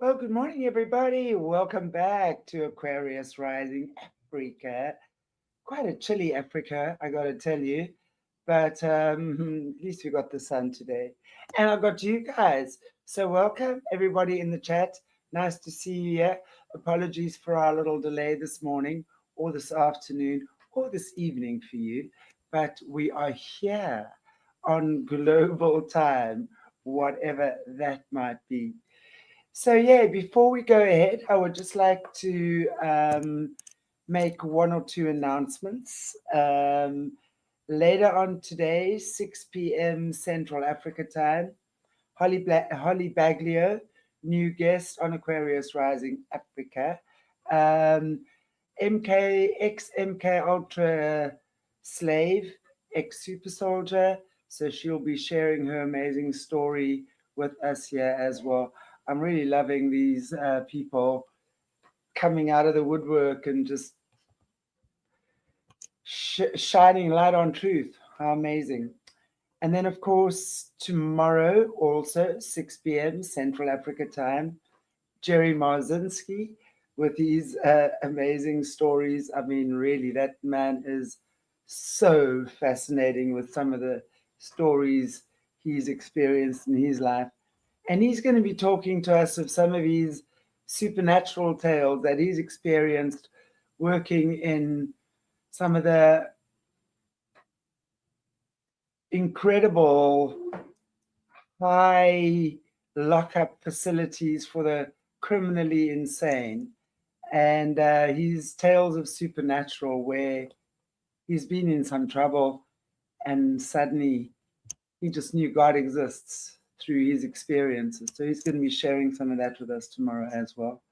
Well, good morning, everybody. Welcome back to Aquarius Rising Africa. Quite a chilly Africa, I got to tell you. But at least we got the sun today. And I got you guys. So, welcome, everybody in the chat. Nice to see you here. Apologies for our little delay this morning, or this afternoon, or this evening for you. But we are here on global time, whatever that might be. So, yeah, before we go ahead, I would just like to make one or two announcements. Later on today, 6 p.m. Central Africa time, Holly Baglio, new guest on Aquarius Rising Africa. Um, MK Ultra Slave, ex Super Soldier. So she'll be sharing her amazing story with us here as well. I'm really loving these people coming out of the woodwork and just shining light on truth. How amazing. And then, of course, tomorrow, also 6 p.m. Central Africa time, Jerry Marzinski with his amazing stories. I mean, really, that man is so fascinating with some of the stories he's experienced in his life. And he's going to be talking to us of some of his supernatural tales that he's experienced working in some of the incredible high lockup facilities for the criminally insane. And his tales of supernatural, where he's been in some trouble and suddenly he just knew God exists through his experiences. So he's going to be sharing some of that with us tomorrow as well.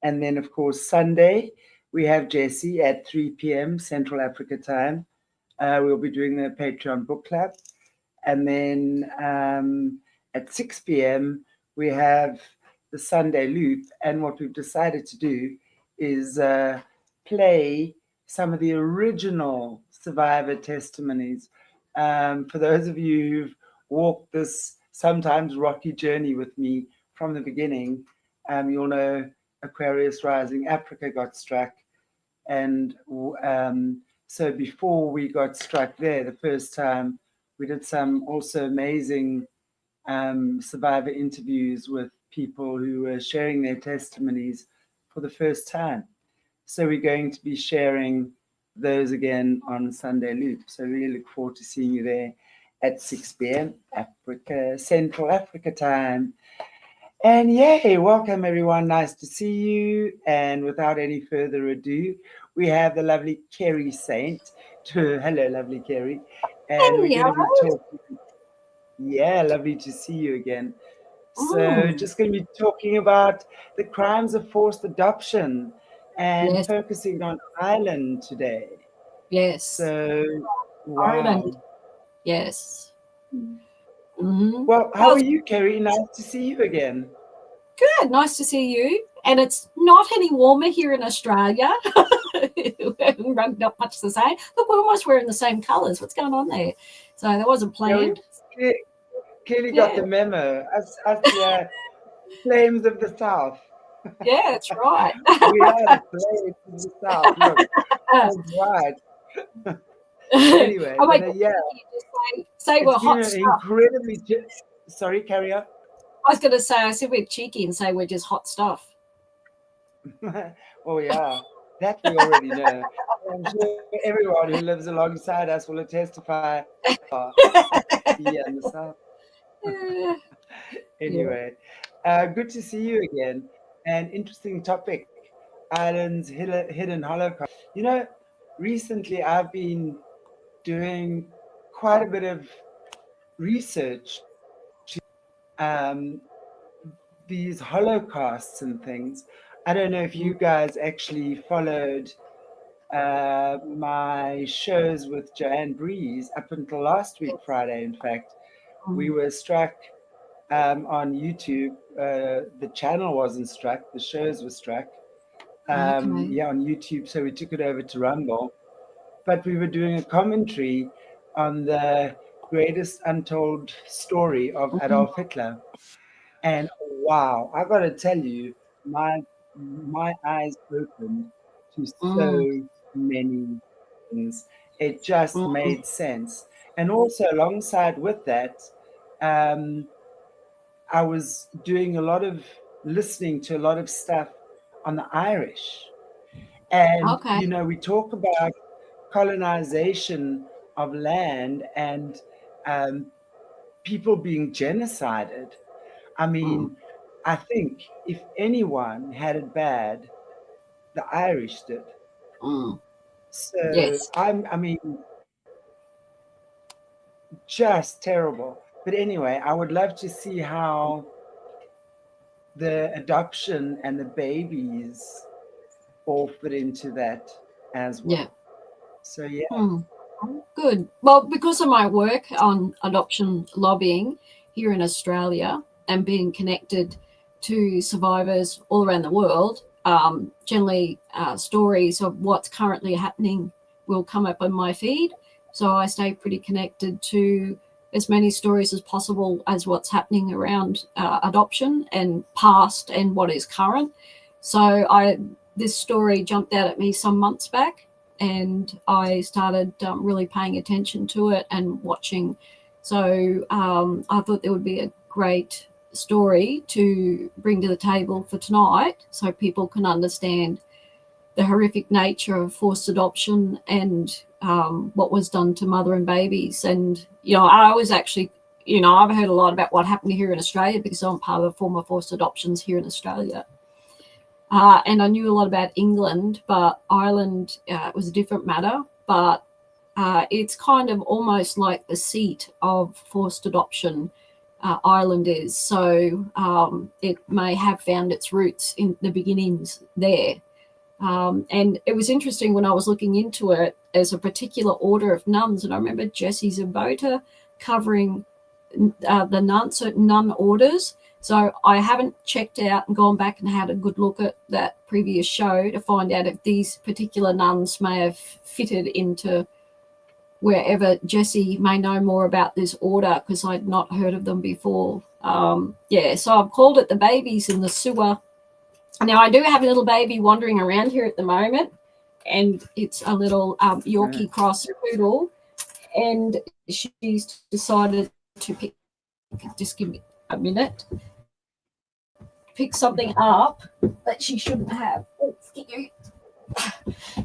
And then, of course, Sunday, we have Jesse at 3 p.m. Central Africa time. We'll be doing the Patreon book club. And then at 6 p.m., we have the Sunday loop. And what we've decided to do is play some of the original survivor testimonies. For those of you who've walked this sometimes rocky journey with me from the beginning, you'll know Aquarius Rising Africa got struck. And so before we got struck there the first time, we did some also amazing survivor interviews with people who were sharing their testimonies for the first time. So we're going to be sharing those again on Sunday Loop. So really look forward to seeing you there at 6 p.m. Africa, Central Africa time. And yay, welcome everyone. Nice to see you. And without any further ado, we have the lovely Kerri Saint. Hello, lovely Kerri. And we're Hey, going all to be right. talking. Yeah, lovely to see you again. So, Mm, just going to be talking about the crimes of forced adoption and yes, focusing on Ireland today. yes. So, Ireland, wow. yes. Mm-hmm. Well, how Well, are it's you, Kerri? Nice to see you again. good. Nice to see you. And it's not any warmer here in Australia. We haven't not much the same. Look, we're almost wearing the same colours. What's going on there? So that wasn't Yeah, we planned. clearly got Yeah, the memo. Us flames of the South. yeah, that's right. We are the flames of the South. Look, that's right. Anyway, Oh, but wait, yeah, just say we're it's been hot an stuff. incredibly. Sorry, carry on. I was going to say, I said we're cheeky and say we're just hot stuff. Oh yeah, that we already know. I'm sure everyone who lives alongside us will testify here in the South. Yeah. Anyway, good to see you again. An interesting topic, Ireland's hidden Holocaust. You know, recently I've been doing quite a bit of research um, these holocausts and things. I don't know if you guys actually followed my shows with Joanne Breeze up until last week, Friday, in fact. We Mm, were struck on YouTube. The channel wasn't struck, the shows were struck. okay. Yeah, on YouTube. So we took it over to Rumble. But we were doing a commentary on the greatest untold story of Mhm. Adolf Hitler. And wow, I got to tell you, my eyes opened to Mm, so many things. It just mm. made sense. And also alongside with that, um, I was doing a lot of listening to a lot of stuff on the Irish. And, Okay. you know, we talk about colonization of land and um, people being genocided. I Mm, mean, I think if anyone had it bad, the Irish did. mm. So Yes. I mean, just terrible. But anyway, I would love to see how the adoption and the babies all fit into that as Yeah. well. So yeah. Hmm. Good. Well, because of my work on adoption lobbying here in Australia and being connected to survivors all around the world, generally stories of what's currently happening will come up on my feed. So I stay pretty connected to as many stories as possible as what's happening around adoption and past and what is current. So this story jumped out at me some months back, and I started really paying attention to it and watching. So I thought there would be a great story to bring to the table for tonight so people can understand the horrific nature of forced adoption and what was done to mother and babies. And, you know, I was actually, you know, I've heard a lot about what happened here in Australia because I'm part of the former forced adoptions here in Australia. And I knew a lot about England, but Ireland was a different matter. But it's kind of almost like the seat of forced adoption, Ireland is. So it may have found its roots in the beginnings there. And it was interesting when I was looking into it as a particular order of nuns. And I remember Jessie Zabota covering certain nun orders. So I haven't checked out and gone back and had a good look at that previous show to find out if these particular nuns may have fitted into wherever Jessie may know more about this order, because I'd not heard of them before. So I've called it the babies in the sewer. Now I do have a little baby wandering around here at the moment, and it's a little Yorkie cross poodle, and she's decided to pick, just give me a minute, pick something up that she shouldn't have. Oh,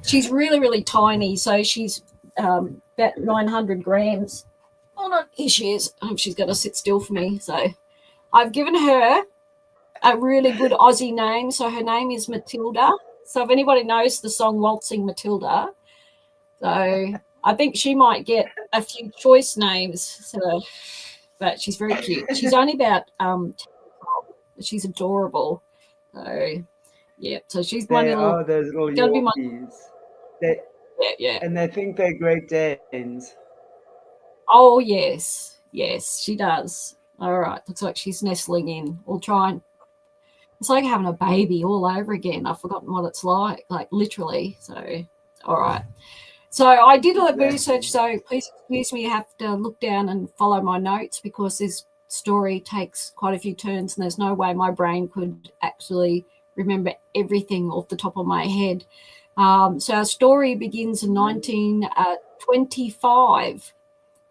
she's really, really tiny, so she's about 900 grams. Oh, no, here she is. She's going to sit still for me. So I've given her a really good Aussie name. So her name is Matilda. So if anybody knows the song Waltzing Matilda, so I think she might get a few choice names. So, but she's very cute. She's only about she's adorable. So yeah, so she's my They little, are those little gonna be my, Yorkies. They yeah. and they think they're Great Danes. Oh yes, yes, she does. All right, looks like she's nestling in. We'll try and, it's like having a baby all over again. I've forgotten what it's like literally. So all right. So I did a lot of research, so please excuse me, I have to look down and follow my notes because this story takes quite a few turns and there's no way my brain could actually remember everything off the top of my head. So our story begins in 1925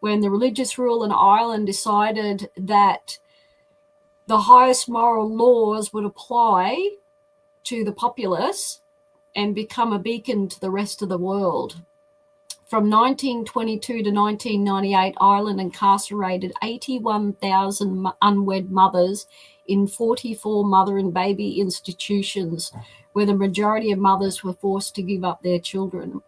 when the religious rule in Ireland decided that the highest moral laws would apply to the populace and become a beacon to the rest of the world. From 1922 to 1998, Ireland incarcerated 81,000 unwed mothers in 44 mother and baby institutions, where the majority of mothers were forced to give up their children.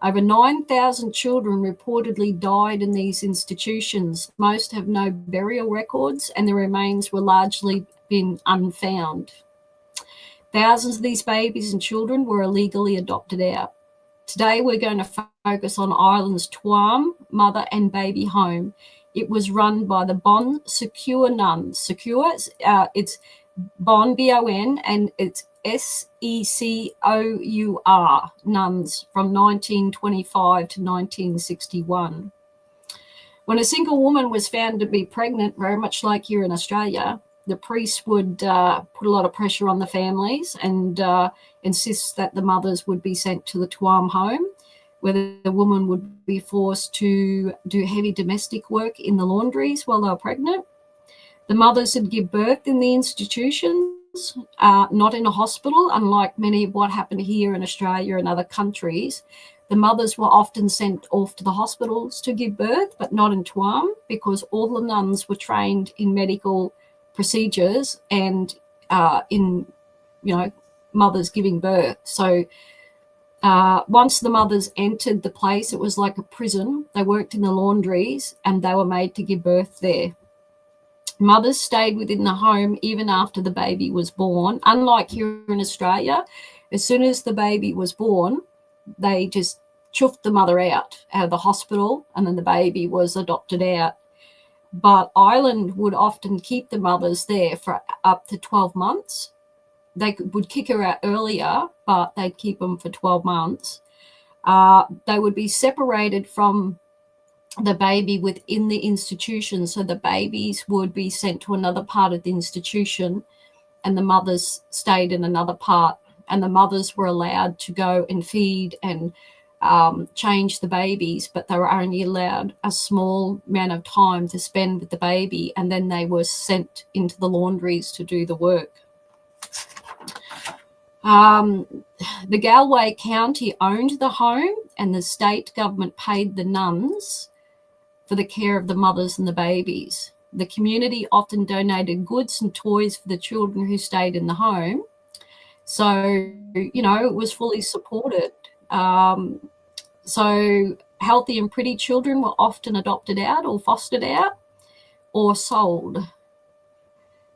Over 9,000 children reportedly died in these institutions. Most have no burial records, and their remains were largely been unfound. Thousands of these babies and children were illegally adopted out. Today we're going to focus on Ireland's Tuam mother and baby home. It was run by the Bon Secure nuns. Secure, it's Bon, B-O-N, and it's S-E-C-O-U-R, nuns, from 1925 to 1961. When a single woman was found to be pregnant, very much like here in Australia, the priest would put a lot of pressure on the families and insist that the mothers would be sent to the Tuam home, where the woman would be forced to do heavy domestic work in the laundries while they were pregnant. The mothers would give birth in the institutions, not in a hospital, unlike many of what happened here in Australia and other countries. The mothers were often sent off to the hospitals to give birth, but not in Tuam, because all the nuns were trained in medical procedures and in, mothers giving birth. So once the mothers entered the place, it was like a prison. They worked in the laundries and they were made to give birth there. Mothers stayed within the home even after the baby was born. Unlike here in Australia, as soon as the baby was born, they just chuffed the mother out of the hospital and then the baby was adopted out. But Ireland would often keep the mothers there for up to 12 months. They would kick her out earlier, but they'd keep them for 12 months. They would be separated from the baby within the institution. So the babies would be sent to another part of the institution and the mothers stayed in another part. And the mothers were allowed to go and feed and change the babies, but they were only allowed a small amount of time to spend with the baby, and then they were sent into the laundries to do the work. The Galway County owned the home, and the state government paid the nuns for the care of the mothers and the babies. The community often donated goods and toys for the children who stayed in the home. So, it was fully supported. So healthy and pretty children were often adopted out or fostered out or sold.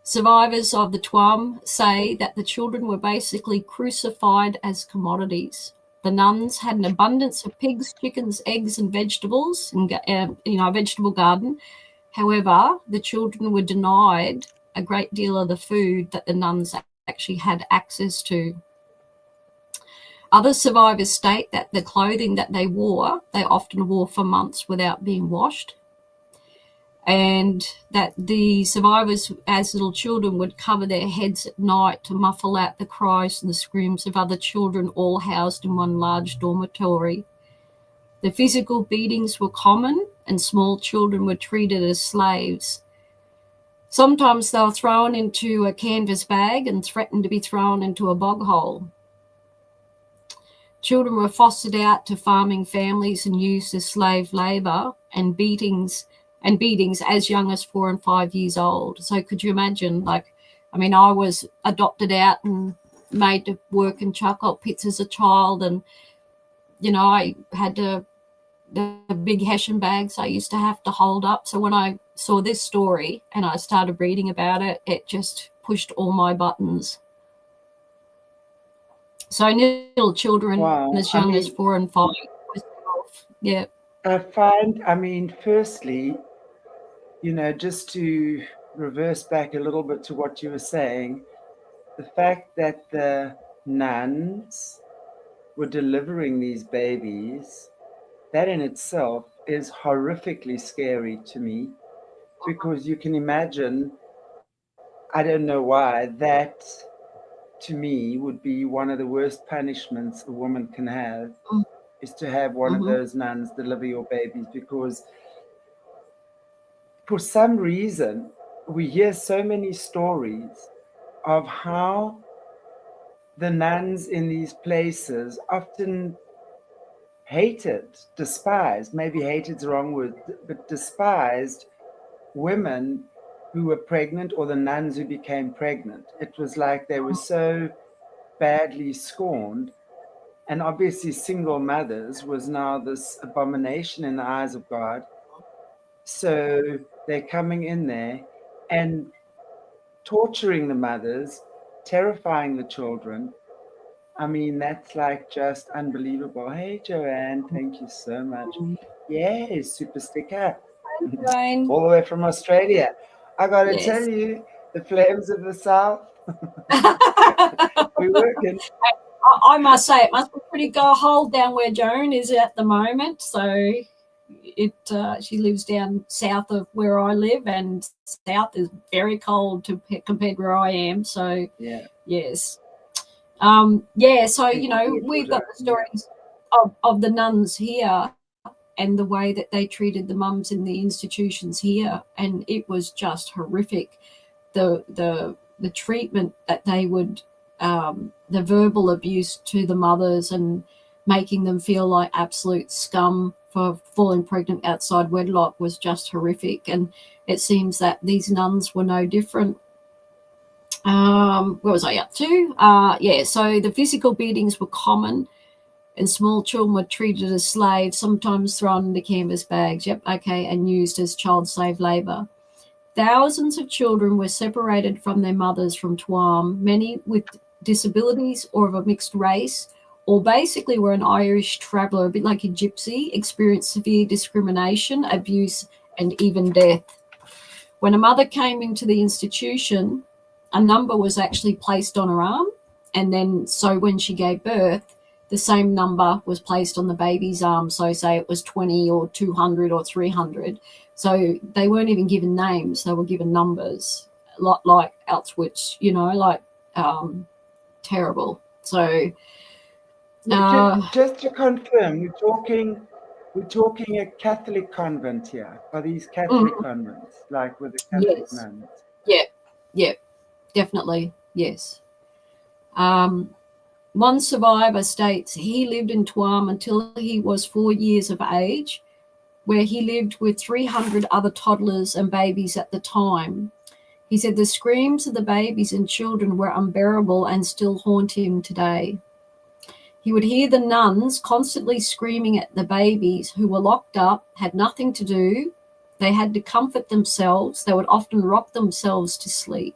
Survivors of the Tuam say that the children were basically crucified as commodities. The nuns had an abundance of pigs, chickens, eggs, and vegetables in a vegetable garden. However, the children were denied a great deal of the food that the nuns actually had access to. Other survivors state that the clothing that they often wore for months without being washed, and that the survivors as little children would cover their heads at night to muffle out the cries and the screams of other children, all housed in one large dormitory. The physical beatings were common, and small children were treated as slaves. Sometimes they were thrown into a canvas bag and threatened to be thrown into a bog hole. Children were fostered out to farming families and used as slave labour, and beatings as young as 4 and 5 years old. So could you imagine, I was adopted out and made to work in charcoal pits as a child, and, I had the big Hessian bags I used to have to hold up. So when I saw this story and I started reading about it, it just pushed all my buttons. So little children as young as 4 and 5. Yeah. I find, firstly, just to reverse back a little bit to what you were saying, the fact that the nuns were delivering these babies, that in itself is horrifically scary to me, because you can imagine, I don't know why, that to me would be one of the worst punishments a woman can have, is to have one of those nuns deliver your babies, because for some reason we hear so many stories of how the nuns in these places often hated, despised, maybe hated's the wrong word, but despised women who were pregnant, or the nuns who became pregnant. It was like they were so badly scorned. And obviously single mothers was now this abomination in the eyes of God. So they're coming in there and torturing the mothers, terrifying the children. That's just unbelievable. Hey, Joanne, thank you so much. Yay, super sticker. All the way from Australia. I got to tell you, the flames of the South. We're working. I must say, it must be pretty cold down where Joan is at the moment. So She lives down south of where I live, and south is very cold compared where I am. So Yeah. yes, So we've got the stories of the nuns here and the way that they treated the mums in the institutions here, and it was just horrific. The treatment that they would, the verbal abuse to the mothers and making them feel like absolute scum for falling pregnant outside wedlock was just horrific. And it seems that these nuns were no different. What was I up to? So the physical beatings were common, and small children were treated as slaves, sometimes thrown into canvas bags, and used as child slave labour. Thousands of children were separated from their mothers from Tuam, many with disabilities or of a mixed race, or basically were an Irish traveller, a bit like a gypsy, experienced severe discrimination, abuse, and even death. When a mother came into the institution, a number was actually placed on her arm, and then so when she gave birth, the same number was placed on the baby's arm. So say it was 20 or 200 or 300. So they weren't even given names, they were given numbers, a lot like Auschwitz, terrible. So just to confirm, we're talking a Catholic convent here. Are these Catholic convents, like with the Catholic nuns? Yeah, definitely, yes. One survivor states he lived in Tuam until he was 4 years of age, where he lived with 300 other toddlers and babies at the time. He said the screams of the babies and children were unbearable and still haunt him today. He would hear the nuns constantly screaming at the babies who were locked up, had nothing to do. They had to comfort themselves. They would often rock themselves to sleep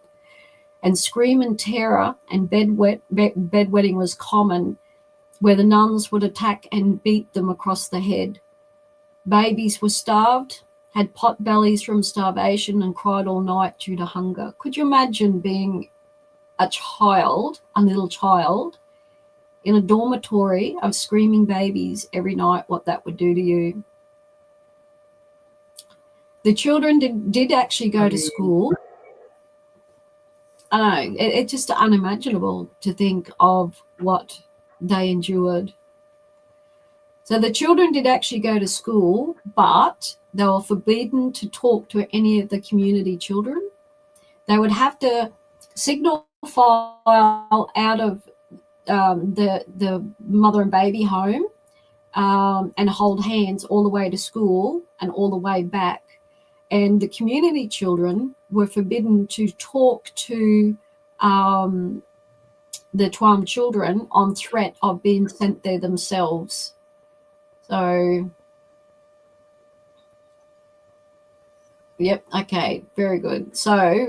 and scream in terror, and bedwetting was common, where the nuns would attack and beat them across the head. Babies were starved, had pot bellies from starvation, and cried all night due to hunger. Could you imagine being a little child, in a dormitory of screaming babies every night, what that would do to you? The children did actually go to school. I know, it's just unimaginable to think of what they endured. So the children did actually go to school, but they were forbidden to talk to any of the community children. They would have to signal file out of the mother and baby home and hold hands all the way to school and all the way back. And the community children were forbidden to talk to the Tuam children on threat of being sent there themselves. So, yep, okay, very good. So,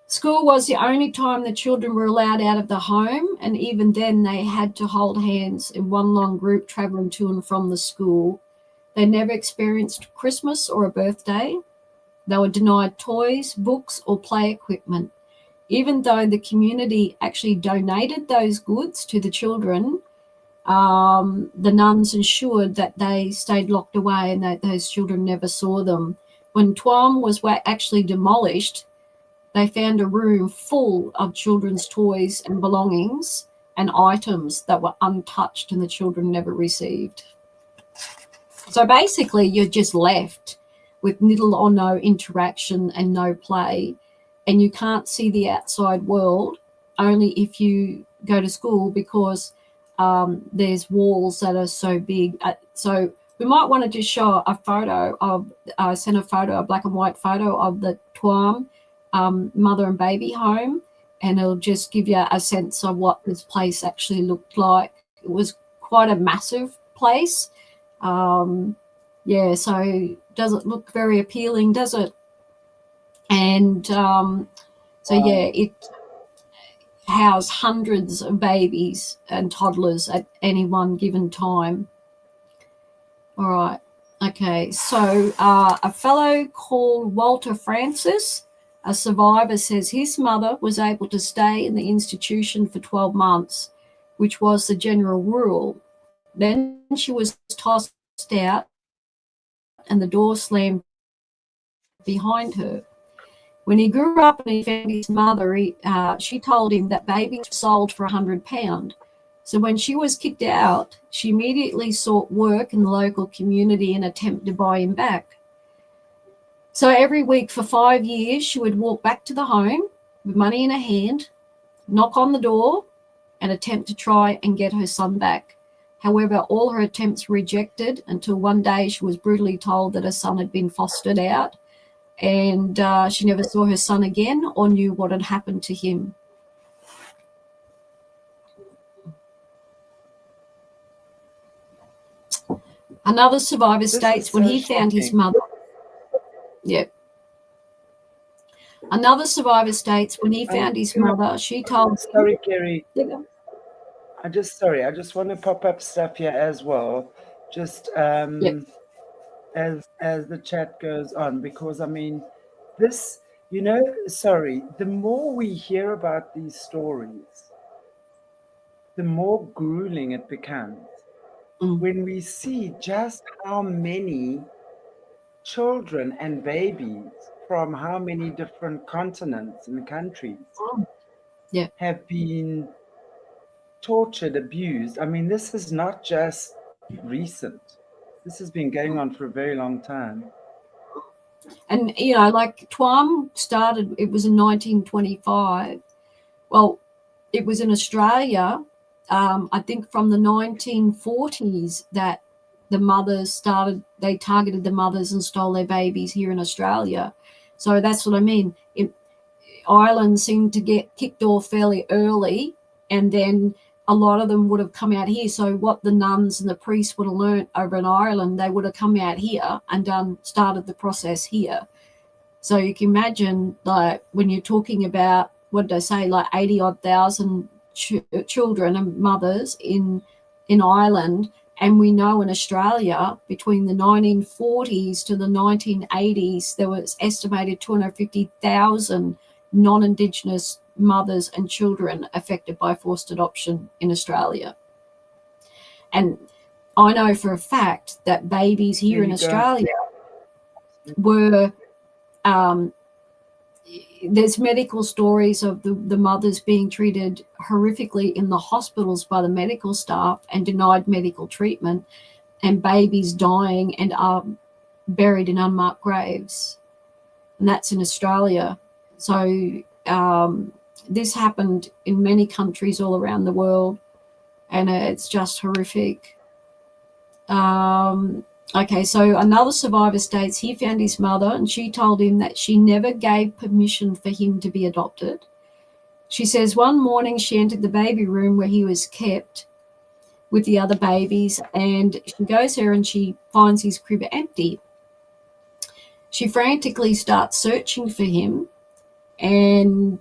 school was the only time the children were allowed out of the home, and even then they had to hold hands in one long group travelling to and from the school. They never experienced Christmas or a birthday. They were denied toys, books, or play equipment. Even though the community actually donated those goods to the children, the nuns ensured that they stayed locked away and that those children never saw them. When Tuam was actually demolished, they found a room full of children's toys and belongings and items that were untouched and the children never received. So basically, you're just left with little or no interaction and no play, and you can't see the outside world only if you go to school, because there's walls that are so big. So we might want to just show a photo of, send a photo, a black and white photo of the Tuam mother and baby home, and it'll just give you a sense of what this place actually looked like. It was quite a massive place. So does it look very appealing, does it? And it housed hundreds of babies and toddlers at any one given time. All right, okay, so a fellow called Walter Francis, a survivor, says his mother was able to stay in the institution for 12 months, which was the general rule. Then she was tossed out and the door slammed behind her. When he grew up and he found his mother, she told him that babies were sold for £100. So when she was kicked out, she immediately sought work in the local community in an attempt to buy him back. So every week for 5 years, she would walk back to the home with money in her hand, knock on the door, and attempt to try and get her son back. However, all her attempts were rejected until one day she was brutally told that her son had been fostered out, and she never saw her son again or knew what had happened to him. Another survivor states when he found his mother. Yeah. Another survivor states when he found his mother, she told. Sorry, Kerri. I just want to pop up stuff here as well, just as the chat goes on, because I mean, this, the more we hear about these stories, the more grueling it becomes. When we see just how many children and babies from how many different continents and countries have been tortured, abused. I mean, this is not just recent. This has been going on for a very long time. And, like Tuam started, it was in 1925. Well, it was in Australia, I think from the 1940s that the mothers they targeted the mothers and stole their babies here in Australia. So that's what I mean. Ireland seemed to get kicked off fairly early, and then a lot of them would have come out here. So what the nuns and the priests would have learnt over in Ireland, they would have come out here and started the process here. So you can imagine, like, when you're talking about, what did I say, like 80,000 children and mothers in Ireland. And we know in Australia, between the 1940s to the 1980s, there was estimated 250,000 non-Indigenous mothers and children affected by forced adoption in Australia. And I know for a fact that babies here in Australia were, there's medical stories of the mothers being treated horrifically in the hospitals by the medical staff and denied medical treatment, and babies dying and are buried in unmarked graves. And that's in Australia. So this happened in many countries all around the world, and it's just horrific. Okay, so another survivor states he found his mother and she told him that she never gave permission for him to be adopted. She says one morning she entered the baby room where he was kept with the other babies, and she goes there and she finds his crib empty. She frantically starts searching for him, and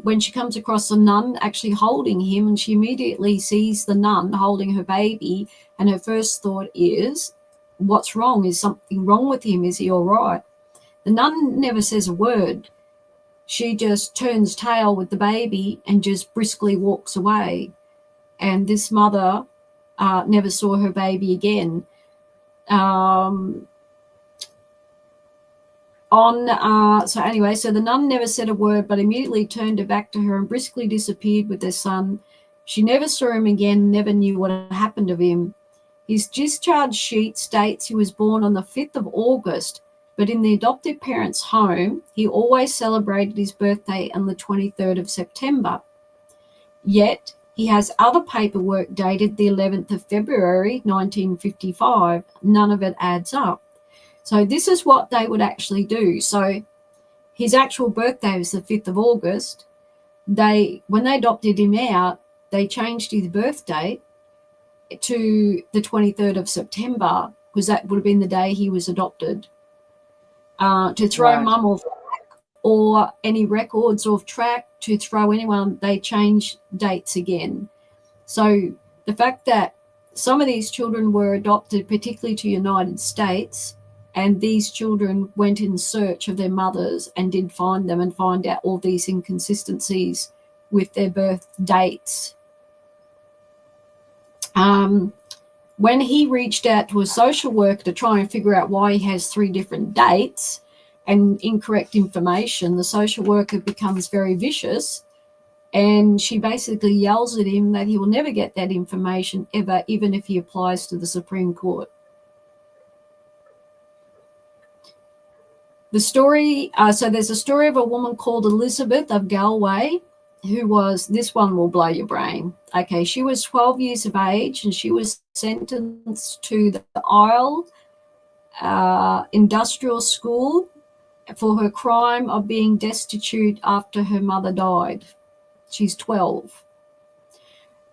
when she comes across a nun actually holding him, and she immediately sees the nun holding her baby, and her first thought is, what's wrong? Is something wrong with him? Is he all right? The nun never says a word. She just turns tail with the baby and just briskly walks away. And this mother never saw her baby again. So the nun never said a word, but immediately turned her back to her and briskly disappeared with their son. She never saw him again, never knew what had happened to him. His discharge sheet states he was born on the 5th of August, but in the adoptive parents' home, he always celebrated his birthday on the 23rd of September. Yet, he has other paperwork dated the 11th of February, 1955. None of it adds up. So this is what they would actually do. So his actual birthday was the 5th of August. When they adopted him out, they changed his birthday to the 23rd of September, because that would have been the day he was adopted. To throw mum off track or any records off track, to throw anyone, they change dates again. So the fact that some of these children were adopted, particularly to United States, and these children went in search of their mothers and did find them and find out all these inconsistencies with their birth dates. When he reached out to a social worker to try and figure out why he has 3 different dates and incorrect information, the social worker becomes very vicious, and she basically yells at him that he will never get that information ever, even if he applies to the Supreme Court. The story, so there's a story of a woman called Elizabeth of Galway, who was, this one will blow your brain. Okay, she was 12 years of age and she was sentenced to the Isle Industrial School for her crime of being destitute after her mother died. She's 12.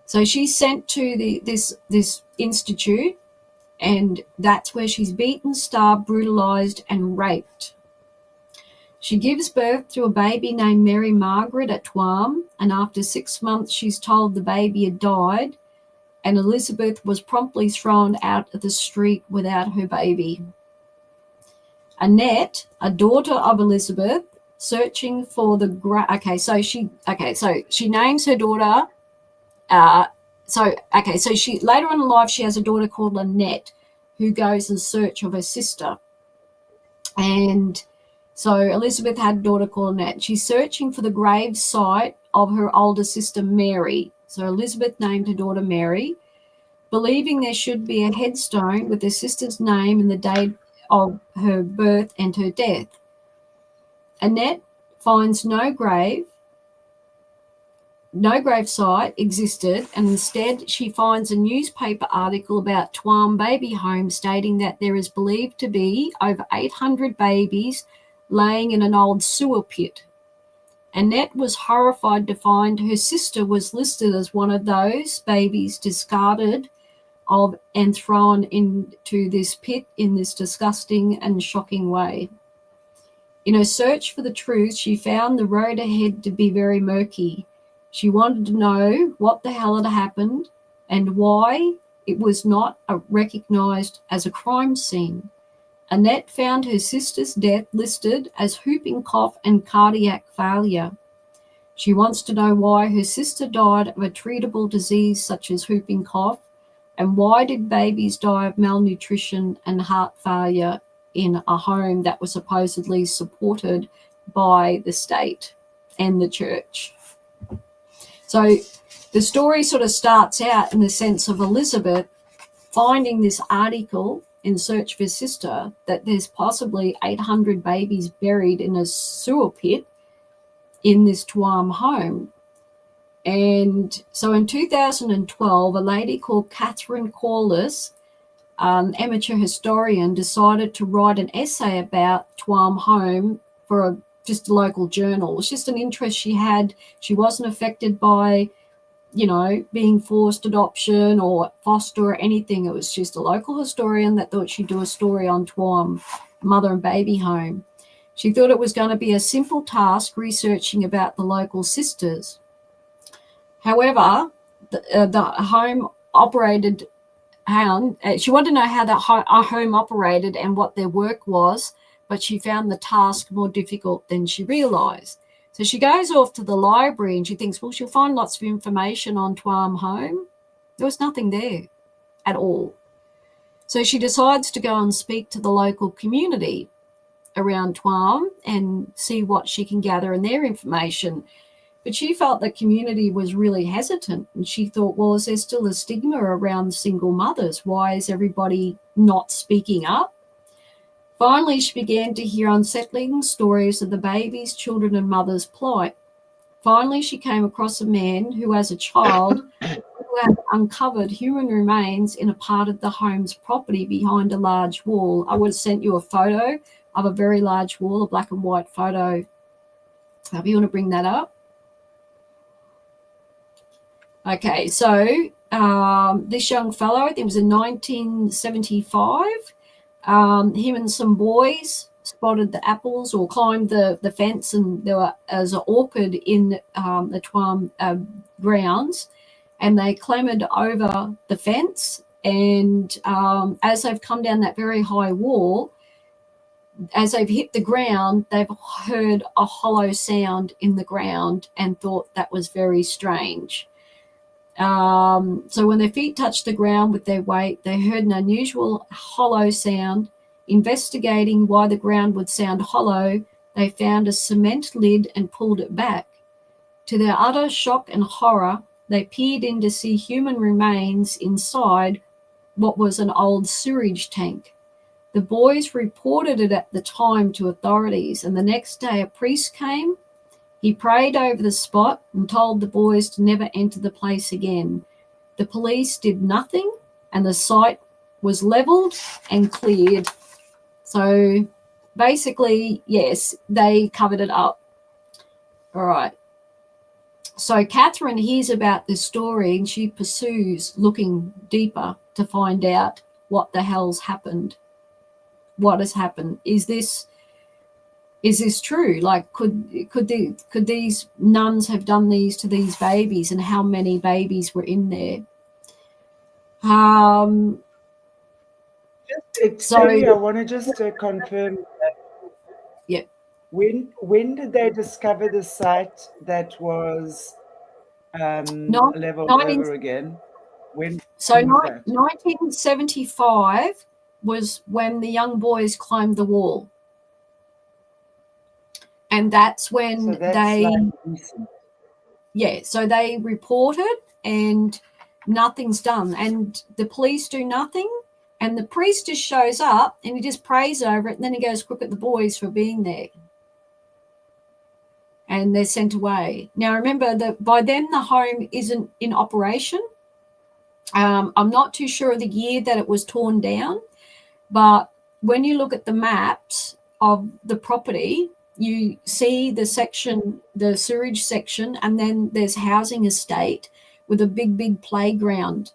So she's sent to this institute, and that's where she's beaten, starved, brutalized, and raped. She gives birth to a baby named Mary Margaret at Tuam, and after 6 months she's told the baby had died, and Elizabeth was promptly thrown out of the street without her baby. Annette, a daughter of Elizabeth, searching for the so she names her daughter. So she later on in life she has a daughter called Annette, who goes in search of her sister, and so Elizabeth had a daughter called Annette. She's searching for the grave site of her older sister Mary. So Elizabeth named her daughter Mary, believing there should be a headstone with her sister's name and the date of her birth and her death. Annette finds no grave site existed, and instead she finds a newspaper article about Tuam Baby Home stating that there is believed to be over 800 babies laying in an old sewer pit. Annette was horrified to find her sister was listed as one of those babies discarded of and thrown into this pit in this disgusting and shocking way. In her search for the truth, she found the road ahead to be very murky. She wanted to know what the hell had happened and why it was not recognized as a crime scene. Annette found her sister's death listed as whooping cough and cardiac failure. She wants to know why her sister died of a treatable disease such as whooping cough, and why did babies die of malnutrition and heart failure in a home that was supposedly supported by the state and the church. So the story sort of starts out in the sense of Elizabeth finding this article in search of her sister, that there's possibly 800 babies buried in a sewer pit in this Tuam home. And so in 2012, a lady called Catherine Corliss, an amateur historian, decided to write an essay about Tuam home for just a local journal. It was just an interest she had. She wasn't affected by, being forced adoption or foster or anything. It was just a local historian that thought she'd do a story on Tuam mother and baby home. She thought it was going to be a simple task researching about the local sisters. However, the home operated, she wanted to know how that home operated and what their work was, but she found the task more difficult than she realized. So she goes off to the library and she thinks, well, she'll find lots of information on Tuam home. There was nothing there at all. So she decides to go and speak to the local community around Tuam and see what she can gather in their information. But she felt the community was really hesitant, and she thought, well, is there still a stigma around single mothers? Why is everybody not speaking up? Finally, she began to hear unsettling stories of the babies, children, and mothers' plight. Finally, she came across a man who, as a child, who had uncovered human remains in a part of the home's property behind a large wall. I would have sent you a photo of a very large wall, a black and white photo. If you want to bring that up. Okay, so this young fellow, I think it was in 1975, him and some boys spotted the apples or climbed the fence, and there was an orchard in the Tuam grounds, and they clambered over the fence, and as they've come down that very high wall, as they've hit the ground, they've heard a hollow sound in the ground and thought that was very strange. So when their feet touched the ground with their weight, they heard an unusual hollow sound. Investigating why the ground would sound hollow, they found a cement lid and pulled it back. To their utter shock and horror, they peered in to see human remains inside what was an old sewage tank. The boys reported it at the time to authorities, and the next day a priest came. He prayed over the spot and told the boys to never enter the place again. The police did nothing, and the site was leveled and cleared. So basically, yes, they covered it up. All right. So Catherine hears about this story and she pursues looking deeper to find out what the hell's happened. What has happened? Is this true? Like, could these nuns have done these to these babies, and how many babies were in there? Kerri, I want to just confirm. Yeah. When did they discover the site that was leveled over again? When? So 1975 was when the young boys climbed the wall. And that's when so they reported and nothing's done. And the police do nothing. And the priest just shows up and he just prays over it. And then he goes crook at the boys for being there. And they're sent away. Now, remember that by then the home isn't in operation. I'm not too sure of the year that it was torn down. But when you look at the maps of the property, you see the section, the sewage section, and then there's housing estate with a big playground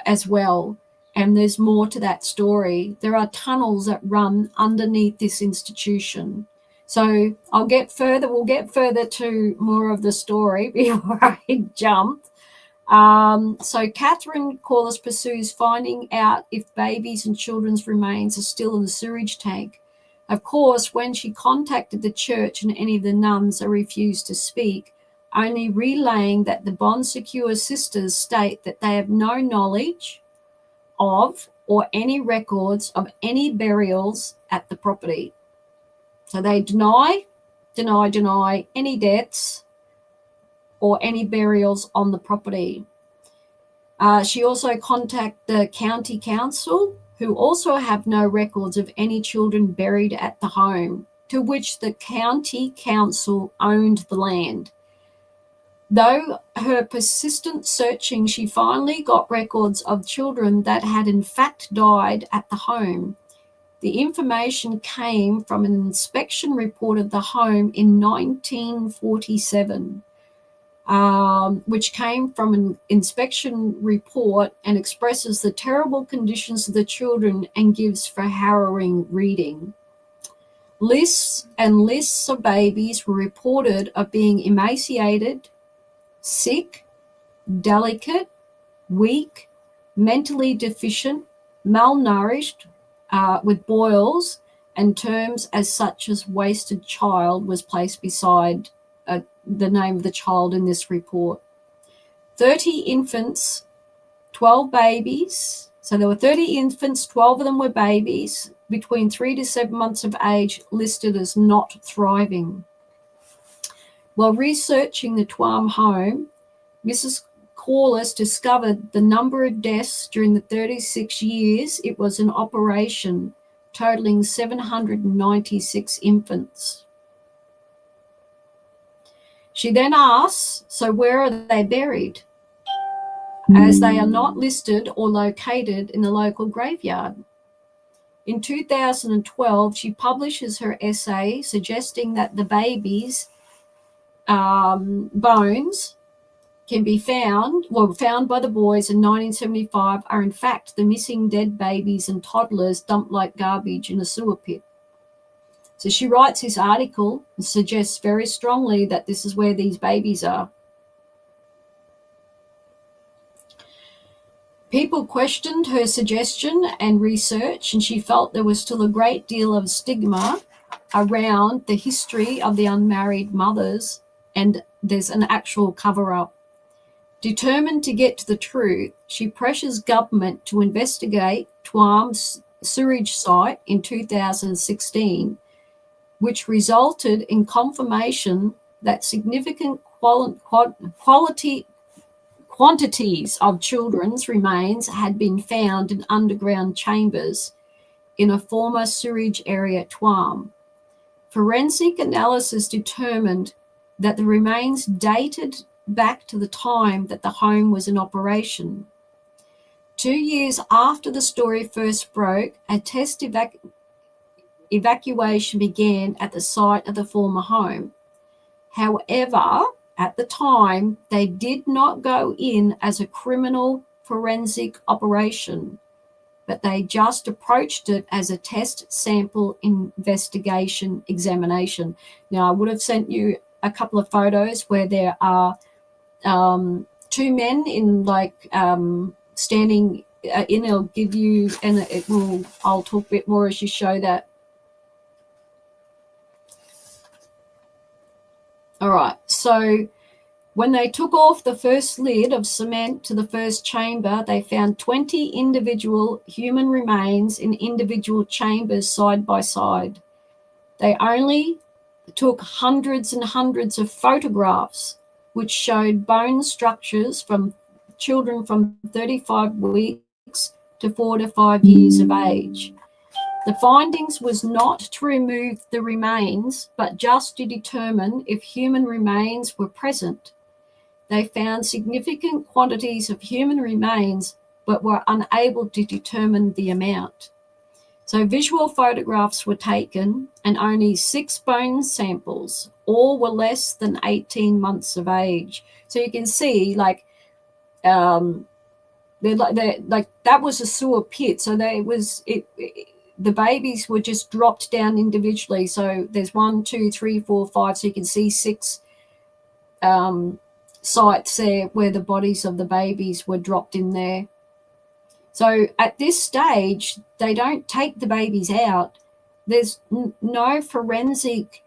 as well. And there's more to that story. There are tunnels that run underneath this institution. So we'll get further to more of the story before I jump. So Catherine Corliss pursues finding out if babies and children's remains are still in the sewage tank. Of course, when she contacted the church and any of the nuns, they refused to speak, only relaying that the Bon Secure sisters state that they have no knowledge of or any records of any burials at the property. So they deny any deaths or any burials on the property. She also contacted the county council, who also have no records of any children buried at the home, to which the county council owned the land. Though her persistent searching, she finally got records of children that had in fact died at the home. The information came from an inspection report of the home in 1947, which came from an inspection report and expresses the terrible conditions of the children and gives for harrowing reading. Lists and lists of babies were reported of being emaciated, sick, delicate, weak, mentally deficient, malnourished, with boils, and terms as such as wasted child was placed beside the name of the child in this report. 30 infants, 12 babies. So there were 30 infants, 12 of them were babies between 3 to 7 months of age, listed as not thriving. While researching the Tuam home, Mrs. Corliss discovered the number of deaths during the 36 years it was in operation, totaling 796 infants. She then asks, so where are they buried? As they are not listed or located in the local graveyard. In 2012, she publishes her essay suggesting that the babies' bones can be found by the boys in 1975 are in fact the missing dead babies and toddlers dumped like garbage in a sewer pit. So she writes this article and suggests very strongly that this is where these babies are. People questioned her suggestion and research, and she felt there was still a great deal of stigma around the history of the unmarried mothers, and there's an actual cover-up. Determined to get to the truth, she pressures government to investigate Tuam's sewage site in 2016, which resulted in confirmation that significant quantities of children's remains had been found in underground chambers in a former sewage area at Tuam. Forensic analysis determined that the remains dated back to the time that the home was in operation. 2 years after the story first broke, a test evacuation began at the site of the former home. However, at the time, they did not go in as a criminal forensic operation, but they just approached it as a test sample investigation examination. Now, I would have sent you a couple of photos where there are two men in standing in. I'll give you, and I'll talk a bit more as you show that. All right, so when they took off the first lid of cement to the first chamber, they found 20 individual human remains in individual chambers side by side. They only took hundreds and hundreds of photographs, which showed bone structures from children from 35 weeks to 4 to 5 years of age. The findings was not to remove the remains, but just to determine if human remains were present. They found significant quantities of human remains, but were unable to determine the amount. So visual photographs were taken, and only 6 bone samples. All were less than 18 months of age. So you can see, that was a sewer pit. So the babies were just dropped down individually. So there's 1, 2, 3, 4, 5. So you can see 6 sites there where the bodies of the babies were dropped in there. So at this stage, they don't take the babies out. There's no forensic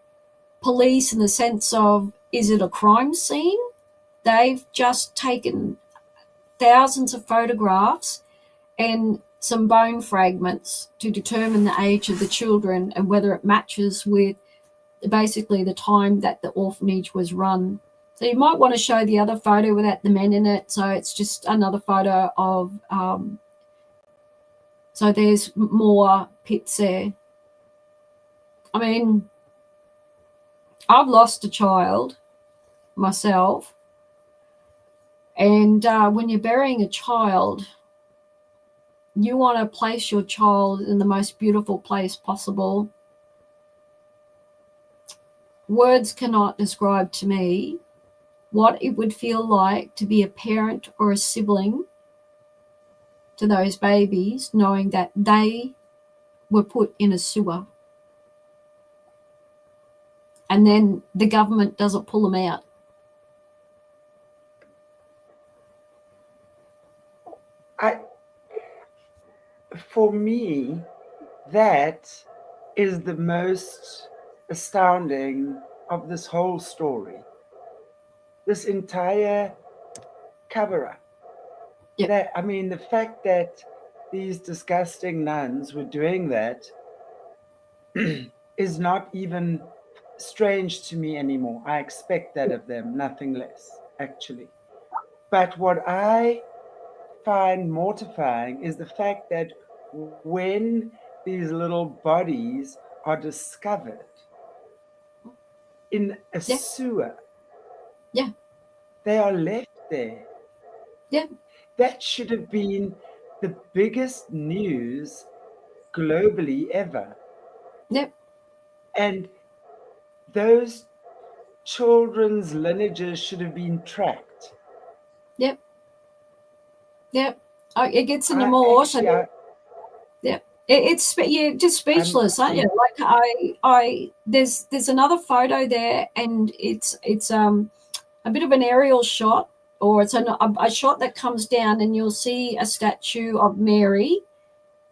police in the sense of, is it a crime scene? They've just taken thousands of photographs and some bone fragments to determine the age of the children and whether it matches with basically the time that the orphanage was run. So you might want to show the other photo without the men in it. So it's just another photo of, so there's more pits there. I mean, I've lost a child myself. And when you're burying a child, you want to place your child in the most beautiful place possible. Words cannot describe to me what it would feel like to be a parent or a sibling to those babies, knowing that they were put in a sewer. And then the government doesn't pull them out. For me, that is the most astounding of this whole story. This entire cover-up. Yep. The fact that these disgusting nuns were doing that is not even strange to me anymore. I expect that of them, nothing less, actually. But what I find mortifying is the fact that when these little bodies are discovered in a sewer, they are left there. That should have been the biggest news globally ever. And those children's lineages should have been tracked. It gets into more. It's just speechless, aren't you? There's another photo there, and it's a bit of an aerial shot, or it's a shot that comes down, and you'll see a statue of Mary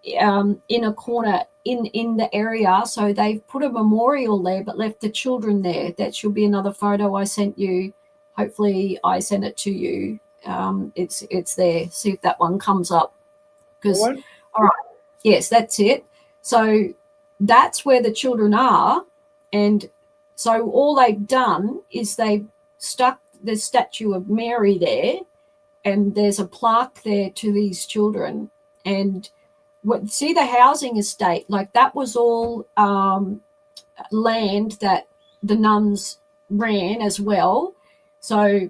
in a corner in the area. So they've put a memorial there, but left the children there. That should be another photo I sent you. Hopefully, I sent it to you. It's there. See if that one comes up. Because What? all right, yes, that's it. So that's where the children are, and so all they've done is they've stuck the statue of Mary there, and there's a plaque there to these children. And see the housing estate, like that was all land that the nuns ran as well. So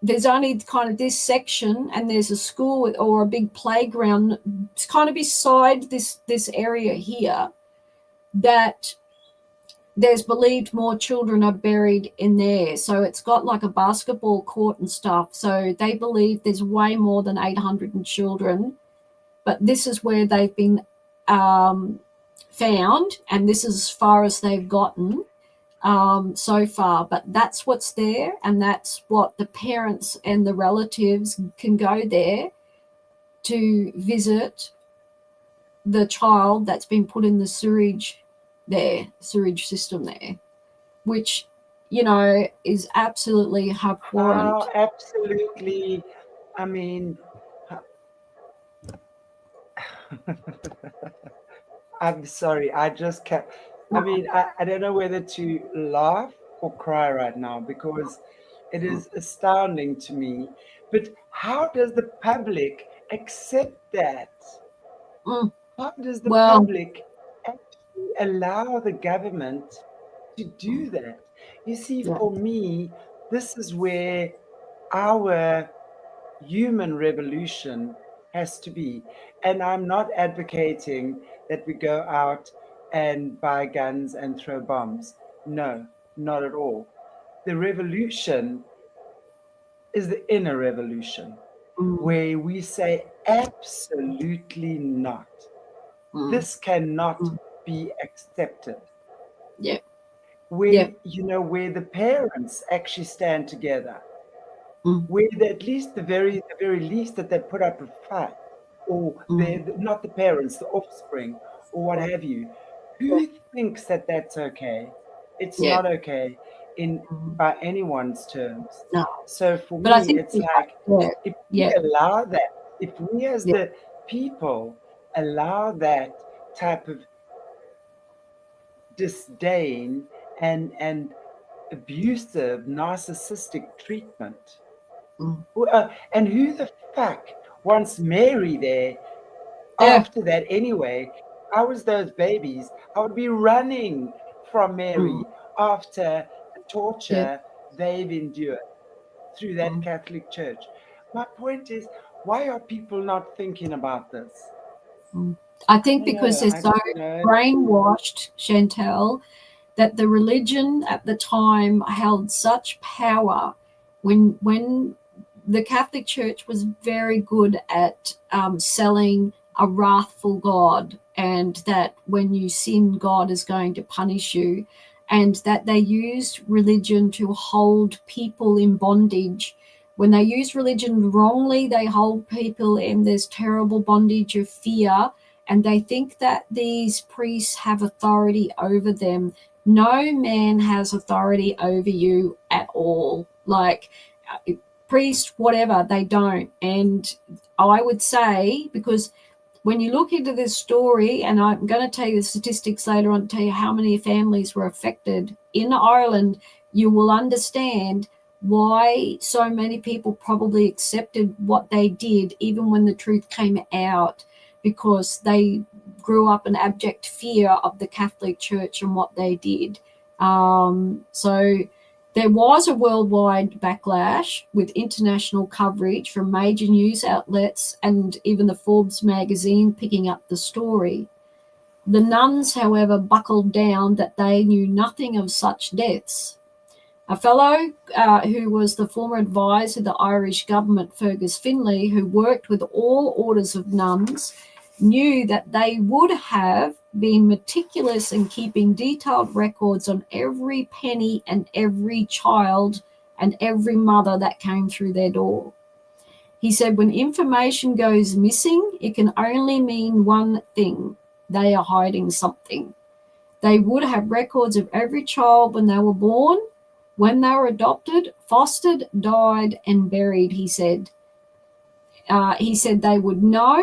there's only kind of this section, and there's a school or a big playground. It's kind of beside this area here, that there's believed more children are buried in there. So it's got like a basketball court and stuff. So they believe there's way more than 800 children, but this is where they've been found, and this is as far as they've gotten so far. But that's what's there, and that's what the parents and the relatives can go there to visit the child that's been put in the sewage system there, which, you know, is absolutely abhorrent. Absolutely. I mean, I'm sorry. I just can't. I mean, I don't know whether to laugh or cry right now, because it is astounding to me. But how does the public accept that? Mm. How does the Well, public actually allow the government to do that? You see, yeah. for me, this is where our human revolution has to be. And I'm not advocating that we go out and buy guns and throw bombs. No, not at all. The revolution is the inner revolution, where we say absolutely not. This cannot be accepted. Yeah. Where, Yeah. you know, where the parents actually stand together, where at least the very least that they put up a fight, or not the parents, the offspring, or what have you. Who thinks that that's okay? It's Yeah. not okay by anyone's terms. No. So for But I me, think it's like, if we yeah. allow that, if we as the people allow that type of disdain and abusive narcissistic treatment, and who the fuck wants Mary there after that anyway? I was those babies. I would be running from Mary after the torture they've endured through that Catholic Church. My point is, why are people not thinking about this? I think because they're so know. brainwashed, Chantelle, that the religion at the time held such power. When the Catholic Church was very good at selling a wrathful God, and that when you sin, God is going to punish you, and that they used religion to hold people in bondage. When they use religion wrongly, they hold people in this terrible bondage of fear, and they think that these priests have authority over them. No man has authority over you at all. Like, priest, whatever, they don't. And I would say, because when you look into this story, and I'm going to tell you the statistics later on, to tell you how many families were affected in Ireland, you will understand why so many people probably accepted what they did, even when the truth came out, because they grew up in abject fear of the Catholic Church and what they did. So there was a worldwide backlash with international coverage from major news outlets and even the Forbes magazine picking up the story. The nuns, however, buckled down that they knew nothing of such deaths. A fellow who was the former advisor of the Irish government, Fergus Finlay, who worked with all orders of nuns, knew that they would have been meticulous in keeping detailed records on every penny and every child and every mother that came through their door. He said, when information goes missing, it can only mean one thing: they are hiding something. They would have records of every child when they were born, When they were adopted, fostered, died, and buried, he said. He said they would know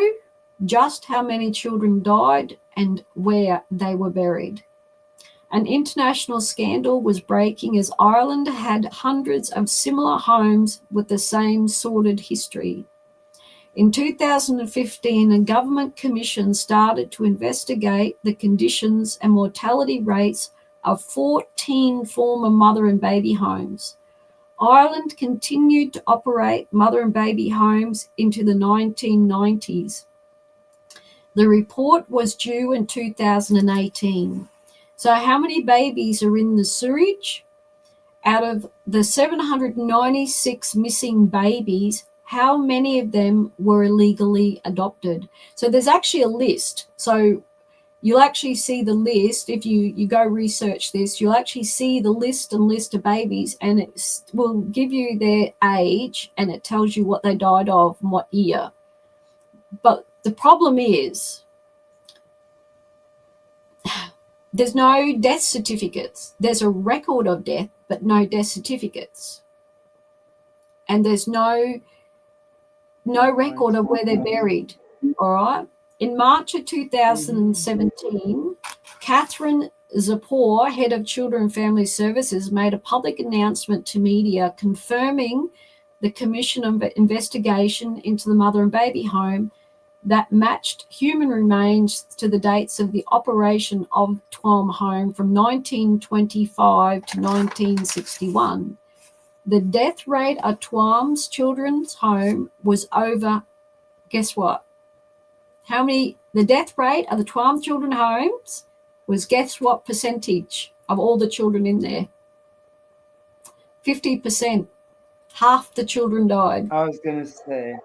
just how many children died and where they were buried. An international scandal was breaking as Ireland had hundreds of similar homes with the same sordid history. In 2015, a government commission started to investigate the conditions and mortality rates of 14 former mother and baby homes. Ireland continued to operate mother and baby homes into the 1990s. The report was due in 2018. So how many babies are in the sewage? Out of the 796 missing babies, how many of them were illegally adopted? So there's actually a list. So you'll actually see the list. If you go research this, you'll actually see the list of babies, and it will give you their age, and it tells you what they died of and what year. But the problem is there's no death certificates. There's a record of death, but no death certificates. And there's no record of where they're buried. All right. In March of 2017, Catherine Zapor, head of Children and Family Services, made a public announcement to media confirming the commission of investigation into the mother and baby home that matched human remains to the dates of the operation of Tuam Home from 1925 to 1961. The death rate at Tuam's Children's Home was over, guess what? The death rate of the Tuam Children's Homes was, guess what percentage of all the children in there? 50%. Half the children died. I was going to say,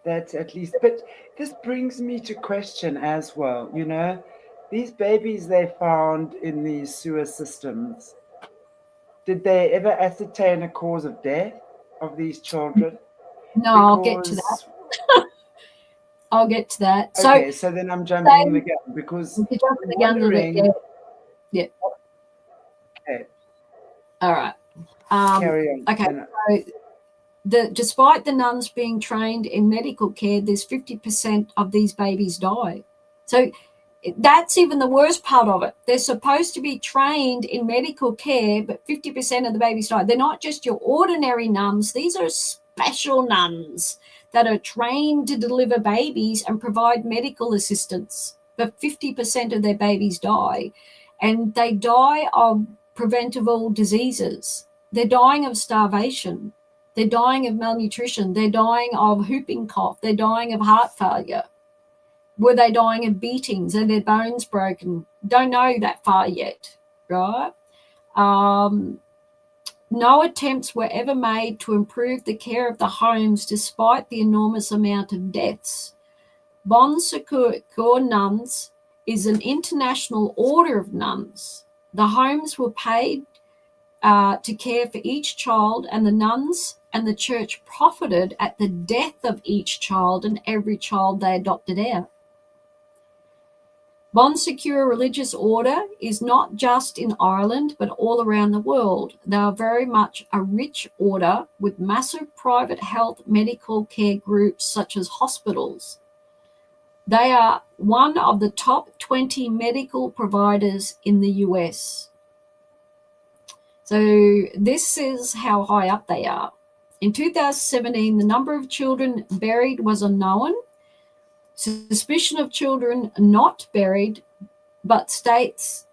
that's at least, but this brings me to question as well, these babies they found in these sewer systems, did they ever ascertain a cause of death of these children? No, I'll get to that. I'll get to that. Okay, so then I'm jumping the gun because you're jumping the gun a little bit, yeah. Okay. All right. Carry on. Okay. So despite the nuns being trained in medical care, there's 50% of these babies die. So that's even the worst part of it. They're supposed to be trained in medical care, but 50% of the babies die. They're not just your ordinary nuns. These are special nuns that are trained to deliver babies and provide medical assistance. But 50% of their babies die, and they die of preventable diseases. They're dying of starvation. They're dying of malnutrition. They're dying of whooping cough. They're dying of heart failure. Were they dying of beatings? Are their bones broken? Don't know that far yet, right? No attempts were ever made to improve the care of the homes despite the enormous amount of deaths. Bon Secours Nuns is an international order of nuns. The homes were paid to care for each child, and the nuns and the church profited at the death of each child and every child they adopted out. Bon Secours Religious Order is not just in Ireland, but all around the world. They are very much a rich order with massive private health medical care groups such as hospitals. They are one of the top 20 medical providers in the US. So this is how high up they are. In 2017, the number of children buried was unknown. Suspicion of children not buried, but states,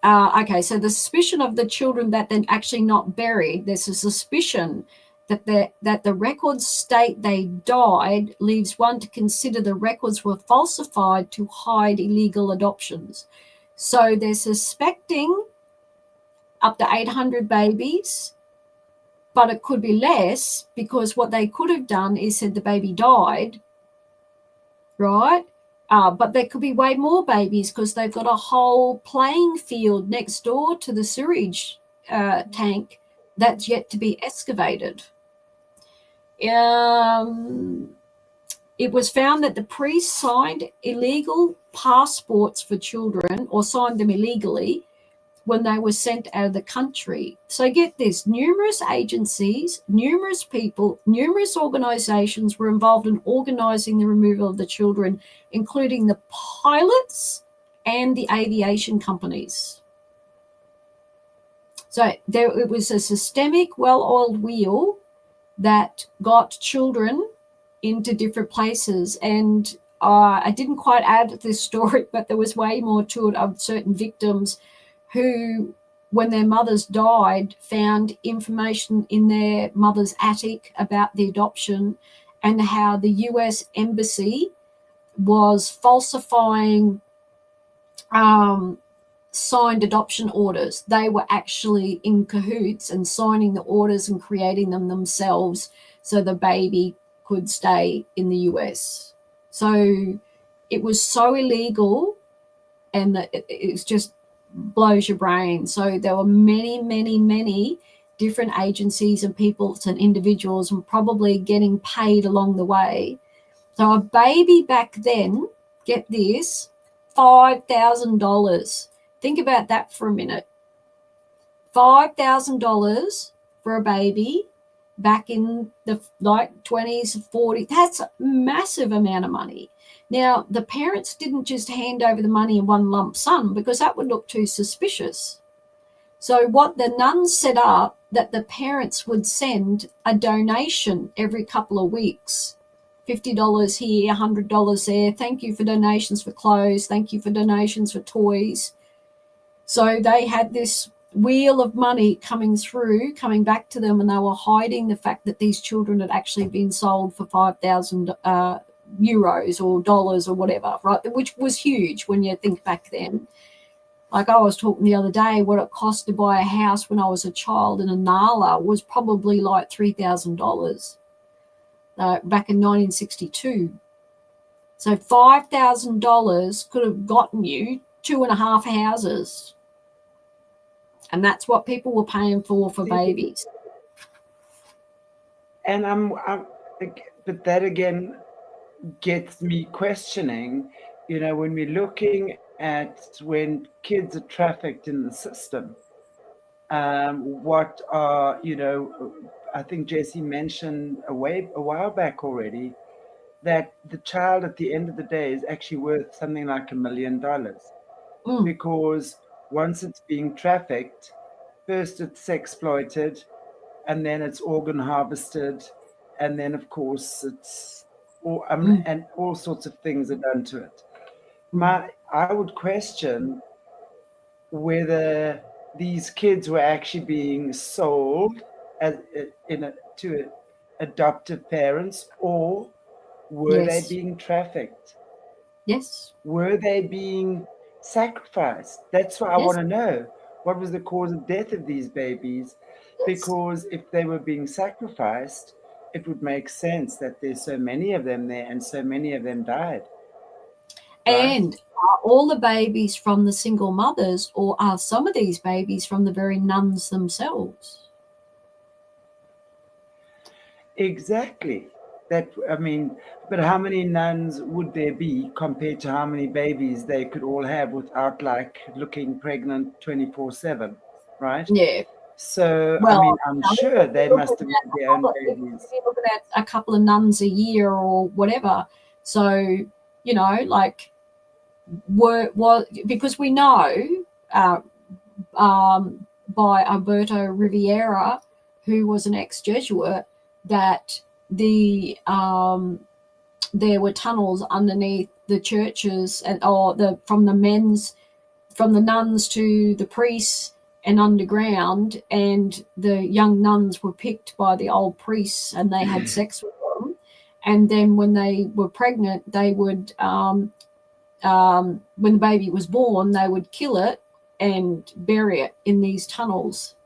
so the suspicion of the children that they're actually not buried, there's a suspicion that the records state they died, leaves one to consider the records were falsified to hide illegal adoptions. So they're suspecting up to 800 babies, but it could be less, because what they could have done is said the baby died, right? But there could be way more babies because they've got a whole playing field next door to the sewage tank that's yet to be excavated. It was found that the priests signed illegal passports for children, or signed them illegally, when they were sent out of the country. So get this, numerous agencies, numerous people, numerous organizations were involved in organizing the removal of the children, including the pilots and the aviation companies. So it was a systemic, well-oiled wheel that got children into different places. And I didn't quite add this story, but there was way more to it of certain victims who, when their mothers died, found information in their mother's attic about the adoption, and how the US Embassy was falsifying signed adoption orders. They were actually in cahoots and signing the orders and creating them themselves so the baby could stay in the US. So it was so illegal, and it just blows your brain. So there were many, many, many different agencies and people and individuals, and probably getting paid along the way. So a baby back then, get this, $5,000. Think about that for a minute. $5,000 for a baby back in the 20s, 40s. That's a massive amount of money. Now, the parents didn't just hand over the money in one lump sum, because that would look too suspicious. So what the nuns set up, that the parents would send a donation every couple of weeks. $50 here, $100 there. Thank you for donations for clothes. Thank you for donations for toys. So they had this wheel of money coming back to them, and they were hiding the fact that these children had actually been sold for 5,000 euros or dollars or whatever, right? Which was huge when you think back then. Like I was talking the other day, what it cost to buy a house when I was a child in a Nala was probably like $3,000 back in 1962. So $5,000 could have gotten you 2.5 houses. And that's what people were paying for babies. And but that again gets me questioning, when we're looking at when kids are trafficked in the system, what are, I think Jessie mentioned a while back already, that the child at the end of the day is actually worth something like $1 million. Because once it's being trafficked, first it's exploited, and then it's organ harvested, and then of course it's and all sorts of things are done to it. I would question whether these kids were actually being sold to adoptive parents, or were they being trafficked? Yes. Were they being sacrificed? That's what I want to know. What was the cause of death of these babies? Because if they were being sacrificed, it would make sense that there's so many of them there and so many of them died. And are all the babies from the single mothers, or are some of these babies from the very nuns themselves? Exactly. But how many nuns would there be compared to how many babies they could all have without looking pregnant 24/7, right? Yeah. So, I'm sure they must have had their own babies. You're looking at a couple of nuns a year or whatever. So, because we know by Alberto Riviera, who was an ex-Jesuit, that there were tunnels underneath the churches, and from the nuns to the priests and underground, and the young nuns were picked by the old priests and they had sex with them, and then when they were pregnant, they would when the baby was born, they would kill it and bury it in these tunnels.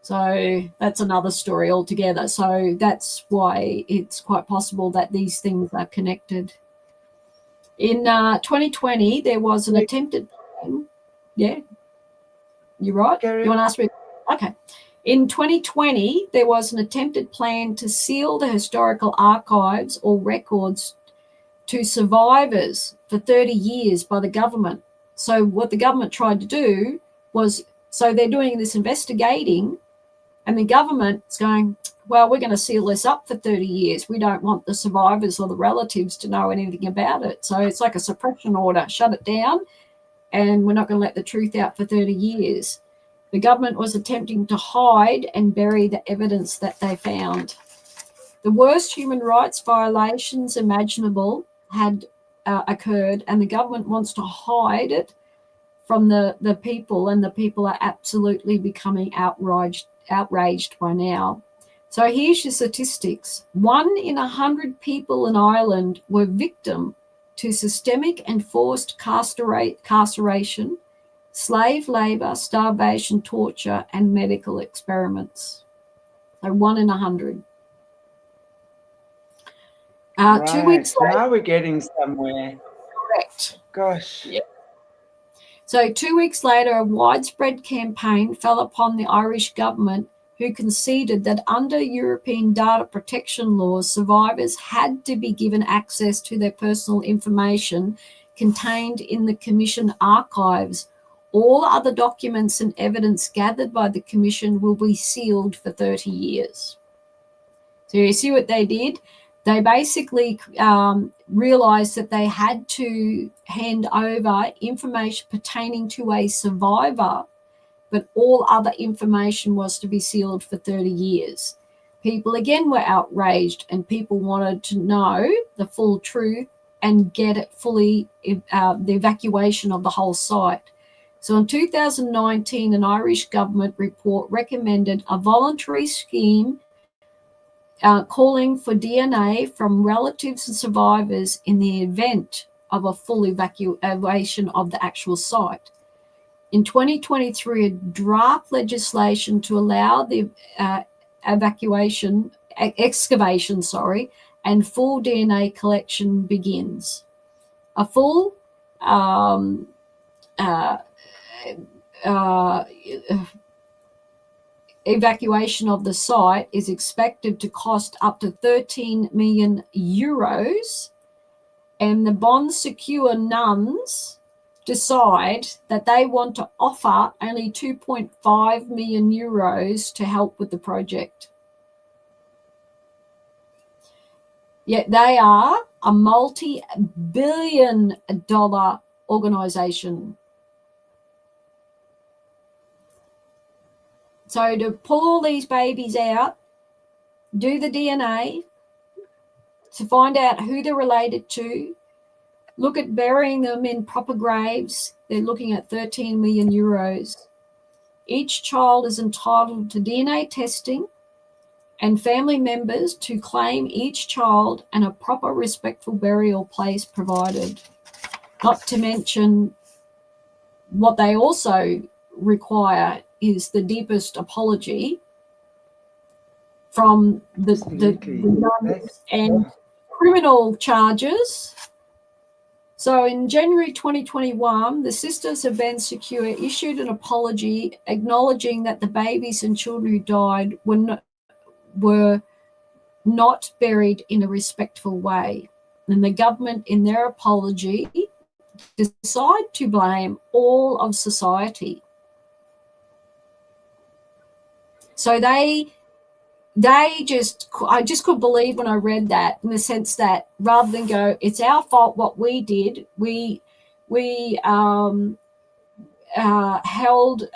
So that's another story altogether. So that's why it's quite possible that these things are connected. In 2020, there was an attempted plan. Yeah, you're right. Kerri. You want to ask me? Okay. In 2020, there was an attempted plan to seal the historical archives or records to survivors for 30 years by the government. So what the government tried to do so they're doing this investigating, and the government's going, well, we're going to seal this up for 30 years. We don't want the survivors or the relatives to know anything about it. So it's like a suppression order, shut it down, and we're not going to let the truth out for 30 years. The government was attempting to hide and bury the evidence that they found. The worst human rights violations imaginable had occurred, and the government wants to hide it from the people, and the people are absolutely becoming outraged by now. So here's your statistics. 1 in 100 people in Ireland were victim to systemic and forced carceration, slave labour, starvation, torture, and medical experiments. So 1 in 100. Right. 2 weeks later. Now we're getting somewhere. Correct. Gosh. Yeah. So 2 weeks later, a widespread campaign fell upon the Irish government, who conceded that under European data protection laws, survivors had to be given access to their personal information contained in the Commission archives. All other documents and evidence gathered by the Commission will be sealed for 30 years. So you see what they did? They basically realised that they had to hand over information pertaining to a survivor, but all other information was to be sealed for 30 years. People again were outraged, and people wanted to know the full truth and get it fully, the evacuation of the whole site. So in 2019, an Irish government report recommended a voluntary scheme calling for DNA from relatives and survivors in the event of a full evacuation of the actual site. In 2023, a draft legislation to allow the excavation, and full DNA collection begins. A full evacuation of the site is expected to cost up to 13 million euros, and the bond secure nuns decide that they want to offer only 2.5 million euros to help with the project. Yet they are a multi-billion-dollar organisation. So to pull all these babies out, do the DNA, to find out who they're related to, look at burying them in proper graves, they're looking at 13 million euros. Each child is entitled to DNA testing and family members to claim each child and a proper respectful burial place provided. Not to mention, what they also require is the deepest apology from the nuns and criminal charges. So in January 2021, the Sisters of Ben Secure issued an apology acknowledging that the babies and children who died were not buried in a respectful way. And the government, in their apology, decide to blame all of society. So I just couldn't believe when I read that, in the sense that rather than go, it's our fault what we did, we held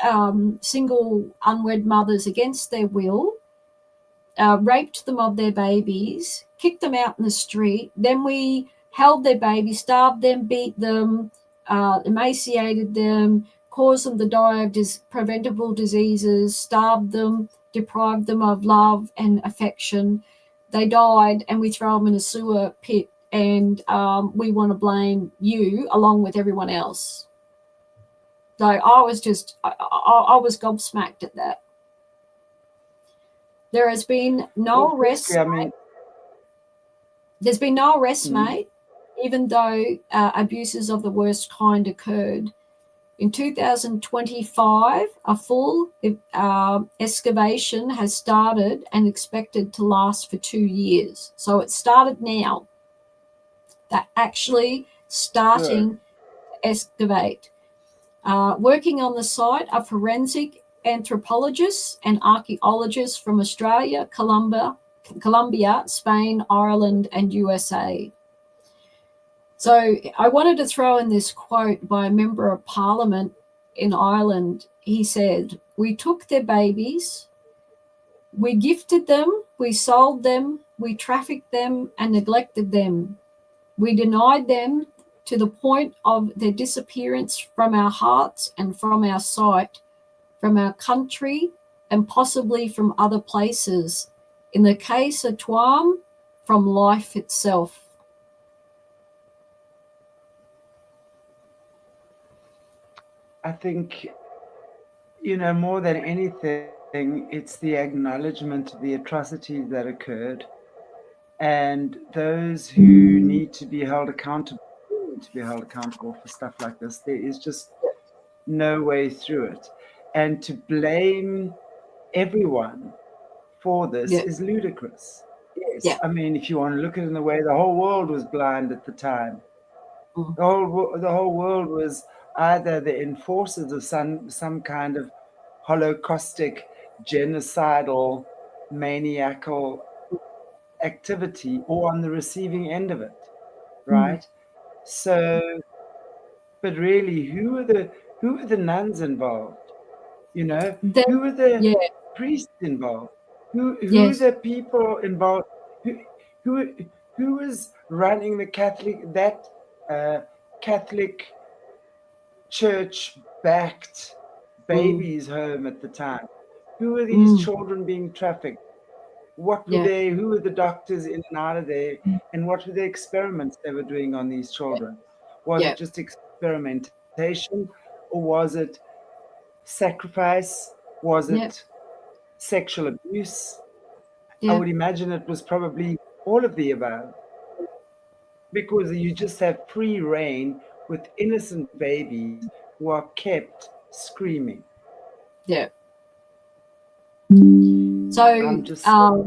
single unwed mothers against their will, raped them of their babies, kicked them out in the street, then we held their babies, starved them, beat them, emaciated them, caused them to die of preventable diseases, starved them, deprived them of love and affection. They died, and we throw them in a sewer pit, and we want to blame you along with everyone else. So I was gobsmacked at that. There has been no arrest. There's been no arrest made, even though abuses of the worst kind occurred. In 2025, a full excavation has started and expected to last for 2 years. So it started now. They're actually starting to excavate. Working on the site are forensic anthropologists and archaeologists from Australia, Colombia, Spain, Ireland, and USA. So I wanted to throw in this quote by a member of Parliament in Ireland. He said, "We took their babies, we gifted them, we sold them, we trafficked them and neglected them. We denied them to the point of their disappearance from our hearts and from our sight, from our country and possibly from other places. In the case of Tuam, from life itself." I think, more than anything, it's the acknowledgement of the atrocities that occurred, and those who need to be held accountable for stuff like this. There is just no way through it. And to blame everyone for this is ludicrous. Yes. Yeah. I mean, if you want to look at it in the way, the whole world was blind at the time. The whole world was either the enforcers of some kind of holocaustic, genocidal, maniacal activity, or on the receiving end of it, right? So, but really, who are the nuns involved? Who are the priests involved? Who are the people involved? Who is running the Catholic church-backed babies home at the time? Who are these children being trafficked? What were they? Who were the doctors in and out of there? And what were the experiments they were doing on these children? Was it just experimentation, or was it sacrifice? Was it sexual abuse? I would imagine it was probably all of the above, because you just have free reign with innocent babies who are kept screaming. Yeah. So I'm just I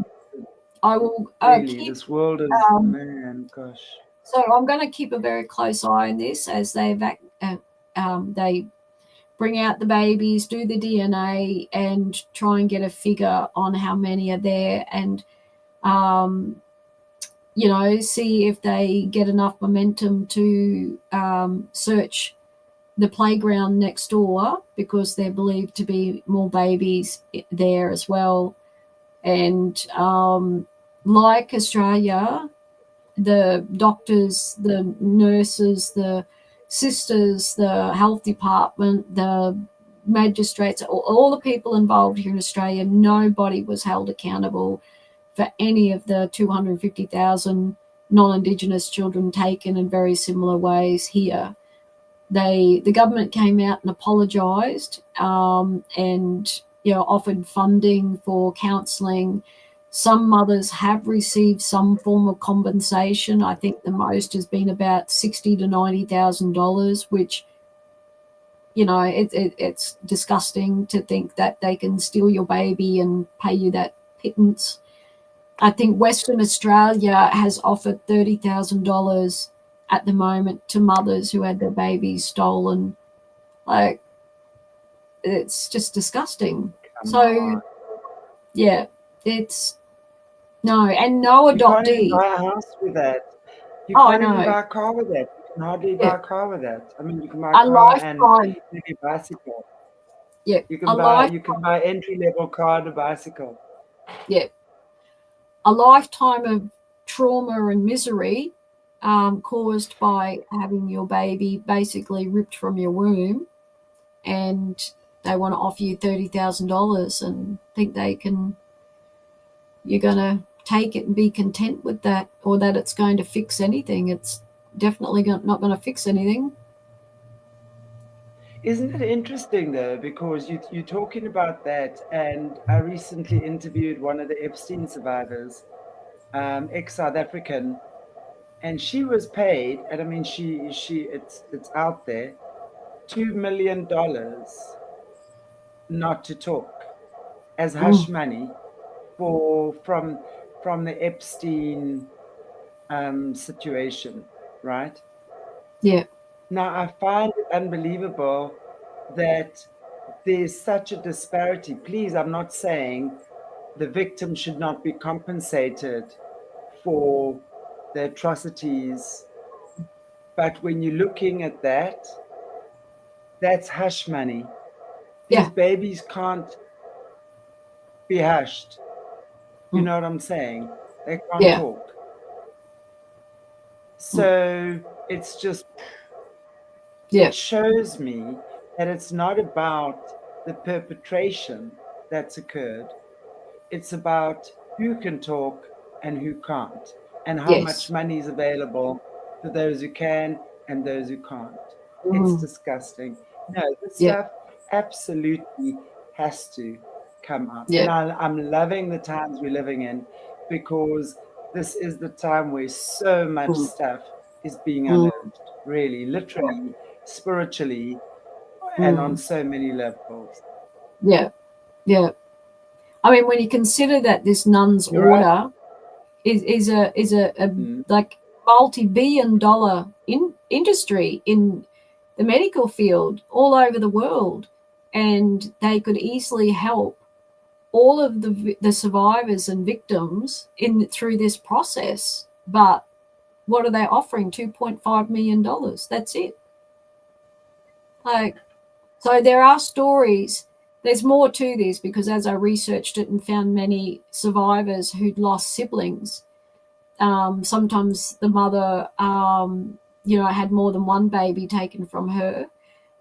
will really, keep this world is man, gosh. So I'm going to keep a very close eye on this as they bring out the babies, do the DNA, and try and get a figure on how many are there, and see if they get enough momentum to search the playground next door, because they're believed to be more babies there as well. And like Australia, the doctors, the nurses, the sisters, the health department, the magistrates, all the people involved here in Australia, nobody was held accountable for any of the 250,000 non-Indigenous children taken in very similar ways here. The government came out and apologised, and offered funding for counselling. Some mothers have received some form of compensation. I think the most has been about $60,000 to $90,000, which it's disgusting to think that they can steal your baby and pay you that pittance. I think Western Australia has offered $30,000 at the moment to mothers who had their babies stolen. Like, it's just disgusting. It's no, and no adoptee. You can't even buy a house with that. You can't even buy a car with that. You can hardly buy a car with that. I mean, you can buy a car and maybe a bicycle. Yeah, you can buy entry-level car and a bicycle. Yeah, a lifetime of trauma and misery caused by having your baby basically ripped from your womb, and they want to offer you $30,000 and think you're going to take it and be content with that, or that it's going to fix anything. It's definitely not going to fix anything. Isn't it interesting though, because you're talking about that, and I recently interviewed one of the Epstein survivors, ex-South African, and she was paid, and I mean it's out there, $2 million not to talk as hush money from the Epstein situation, right? Yeah. Now I find it unbelievable that there's such a disparity. Please, I'm not saying the victim should not be compensated for the atrocities, but when you're looking at that, that's hush money. These Yeah. babies can't be hushed. You Mm. know what I'm saying? They can't Yeah. talk. So it's just, Yeah. it shows me that it's not about the perpetration that's occurred. It's about who can talk and who can't, and how much Yes. money is available for those who can and those who can't. It's Mm. disgusting. No, this Yeah. stuff absolutely has to come up. Yeah. And I'm loving the times we're living in, because this is the time where so much Mm. stuff is being Mm. unearthed, really, literally, spiritually, and on Mm. so many levels. Yeah. Yeah. I mean, when you consider that this nun's You're right. order is a Mm. like multi-billion-dollar industry in the medical field all over the world, and they could easily help all of the survivors and victims in through this process. But what are they offering? $2.5 million. That's it. Like, so there are stories. There's more to this, because as I researched it and found many survivors who'd lost siblings, sometimes the mother, had more than one baby taken from her.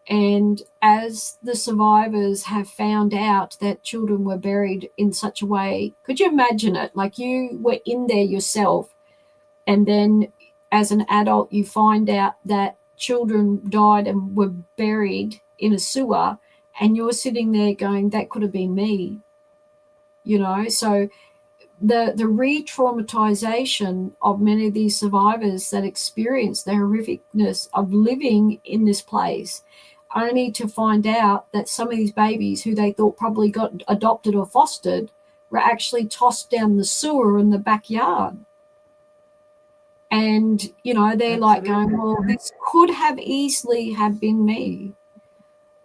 And as the survivors have found out that children were buried in such a way, could you imagine it? Like, you were in there yourself, and then as an adult, you find out that children died and were buried in a sewer, and you're sitting there going, that could have been me, So the re-traumatization of many of these survivors that experience the horrificness of living in this place, only to find out that some of these babies who they thought probably got adopted or fostered were actually tossed down the sewer in the backyard. And they're like going, well, this could have easily have been me.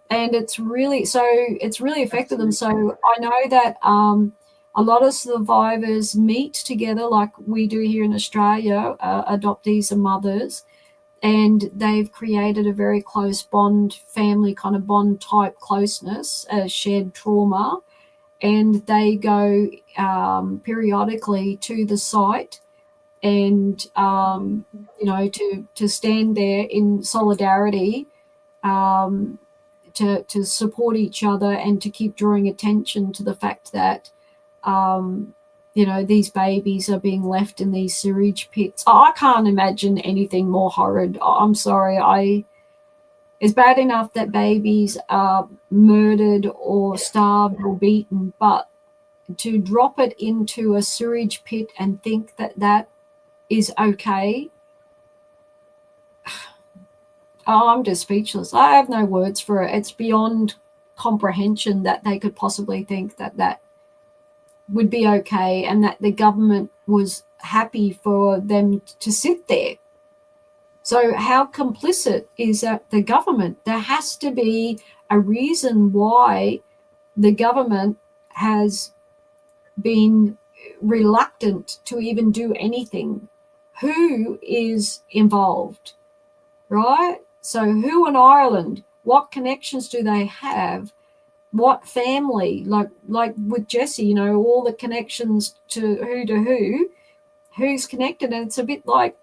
And it's really affected them. So I know that a lot of survivors meet together like we do here in Australia, adoptees and mothers, and they've created a very close bond, family kind of bond type closeness, a shared trauma, and they go periodically to the site, and to stand there in solidarity, to support each other, and to keep drawing attention to the fact that these babies are being left in these sewage pits. I can't imagine anything more horrid. I'm sorry. It's bad enough that babies are murdered or starved or beaten, but to drop it into a sewage pit and think that that is okay. I'm just speechless. I have no words for it. It's beyond comprehension that they could possibly think that that would be okay, and that the government was happy for them to sit there. So how complicit is that the government? There has to be a reason why the government has been reluctant to even do anything. Who is involved, right? So who in Ireland? What connections do they have? What family? Like with Jesse, all the connections to who, who's connected. And it's a bit like,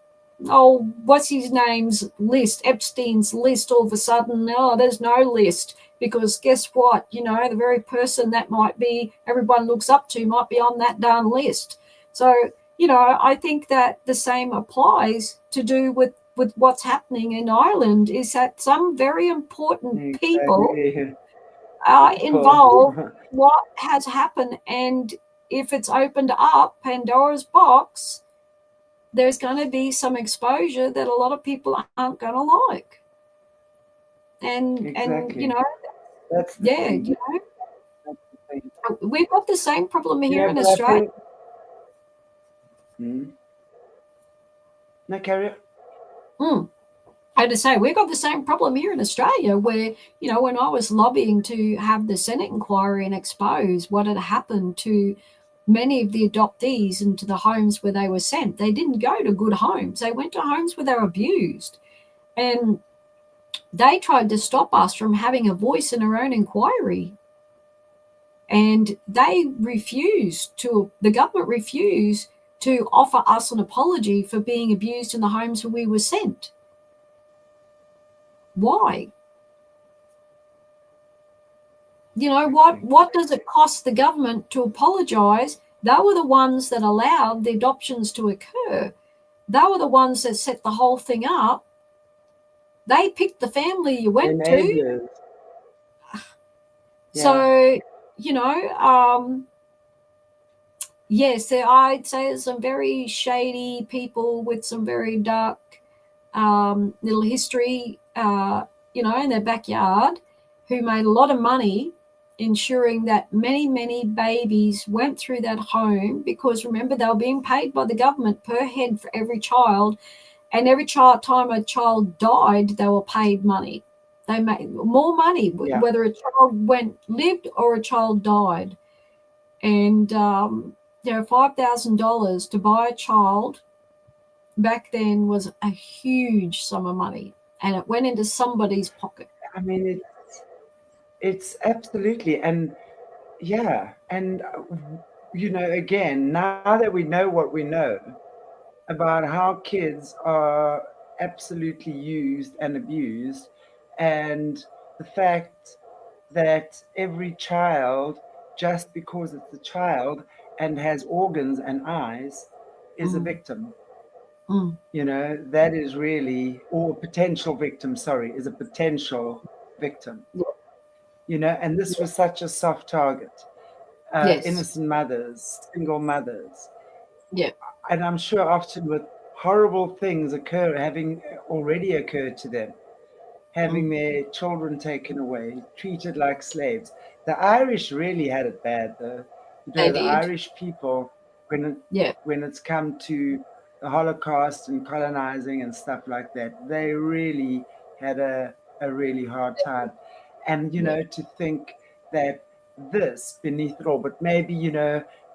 oh, what's his name's list, Epstein's list. All of a sudden, there's no list, because guess what? The very person that might be everyone looks up to might be on that darn list. So, I think that the same applies to do with what's happening in Ireland, is that some very important people are involved in what has happened. And if it's opened up Pandora's box, there's going to be some exposure that a lot of people aren't going to like. And That's the thing. We've got the same problem here in Australia. No, Kerri. I had to say, we've got the same problem here in Australia where, when I was lobbying to have the Senate inquiry and expose what had happened to many of the adoptees into the homes where they were sent, they didn't go to good homes. They went to homes where they were abused. And they tried to stop us from having a voice in our own inquiry. And the government refused to offer us an apology for being abused in the homes where we were sent. Why? What does it cost the government to apologise? They were the ones that allowed the adoptions to occur. They were the ones that set the whole thing up. They picked the family you went to. So, yes, I'd say there's some very shady people with some very dark little history, in their backyard, who made a lot of money ensuring that many, many babies went through that home, because remember, they were being paid by the government per head for every child, and every time a child died, they were paid money. They made more money, whether a child lived or a child died. And $5,000 to buy a child back then was a huge sum of money, and it went into somebody's pocket. I mean, it's absolutely, and again, now that we know what we know about how kids are absolutely used and abused, and the fact that every child, just because it's a child and has organs and eyes, is a victim. That is really, or potential victim, is a potential victim. And this was such a soft target. Yes. Innocent mothers, single mothers. Yeah. And I'm sure often with horrible things having already occurred to them, having their children taken away, treated like slaves. The Irish really had it bad, though. The Irish people, when it's come to the Holocaust and colonizing and stuff like that, they really had a really hard time. And, to think that this, beneath it all, but maybe,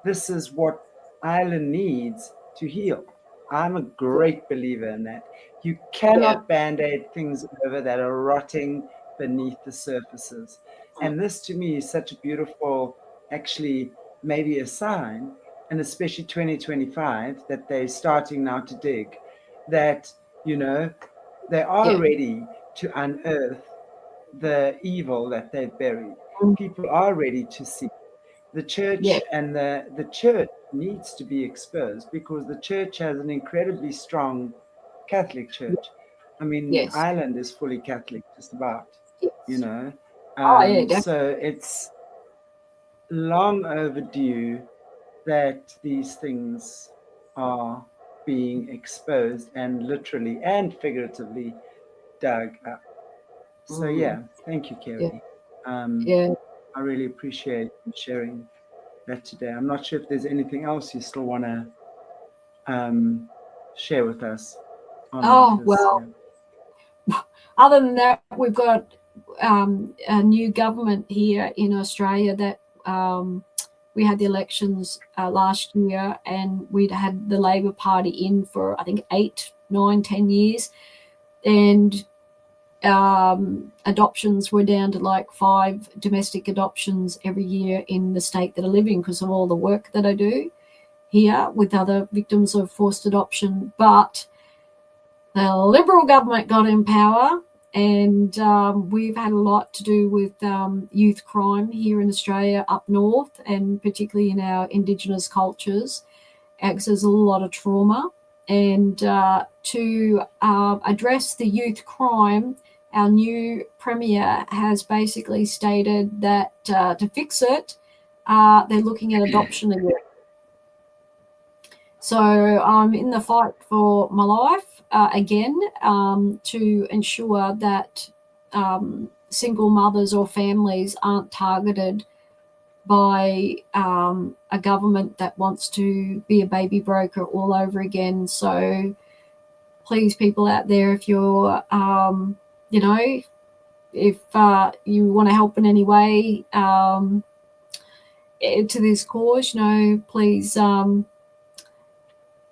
this is what Ireland needs to heal. I'm a great believer in that. You cannot band-aid things over that are rotting beneath the surfaces. And this to me is such a beautiful, actually, maybe a sign, and especially 2025, that they're starting now to dig, that, they are ready to unearth the evil that they've buried. People are ready to see. The church and the church needs to be exposed, because the church has an incredibly strong Catholic church. I mean, Ireland is fully Catholic, just about, so it's long overdue that these things are being exposed and literally and figuratively dug up. So thank you, Kerri. I really appreciate you sharing that today. I'm not sure if there's anything else you still want to share with us. Other than that, we've got a new government here in Australia that we had the elections last year, and we'd had the Labor Party in for, I think, 8, 9, 10 years. And adoptions were down to like 5 domestic adoptions every year in the state that I live in, because of all the work that I do here with other victims of forced adoption. But the Liberal government got in power, and we've had a lot to do with youth crime here in Australia up north, and particularly in our Indigenous cultures, because there's a lot of trauma. And to address the youth crime, our new Premier has basically stated that to fix it, they're looking at adoption again. So I'm in the fight for my life again, to ensure that single mothers or families aren't targeted by a government that wants to be a baby broker all over again. So please, people out there, if you're, you know, if you want to help in any way to this cause, you know, please,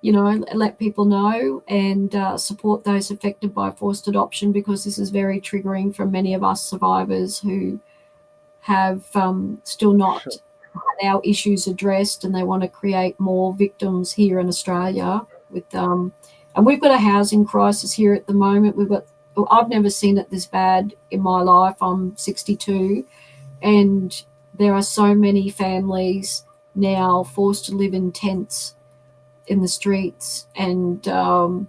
you know, let people know and support those affected by forced adoption, because this is very triggering for many of us survivors who have still not Sure. had our issues addressed, and they want to create more victims here in Australia. With and we've got a housing crisis here at the moment. I've never seen it this bad in my life. I'm 62, and there are so many families now forced to live in tents in the streets, and I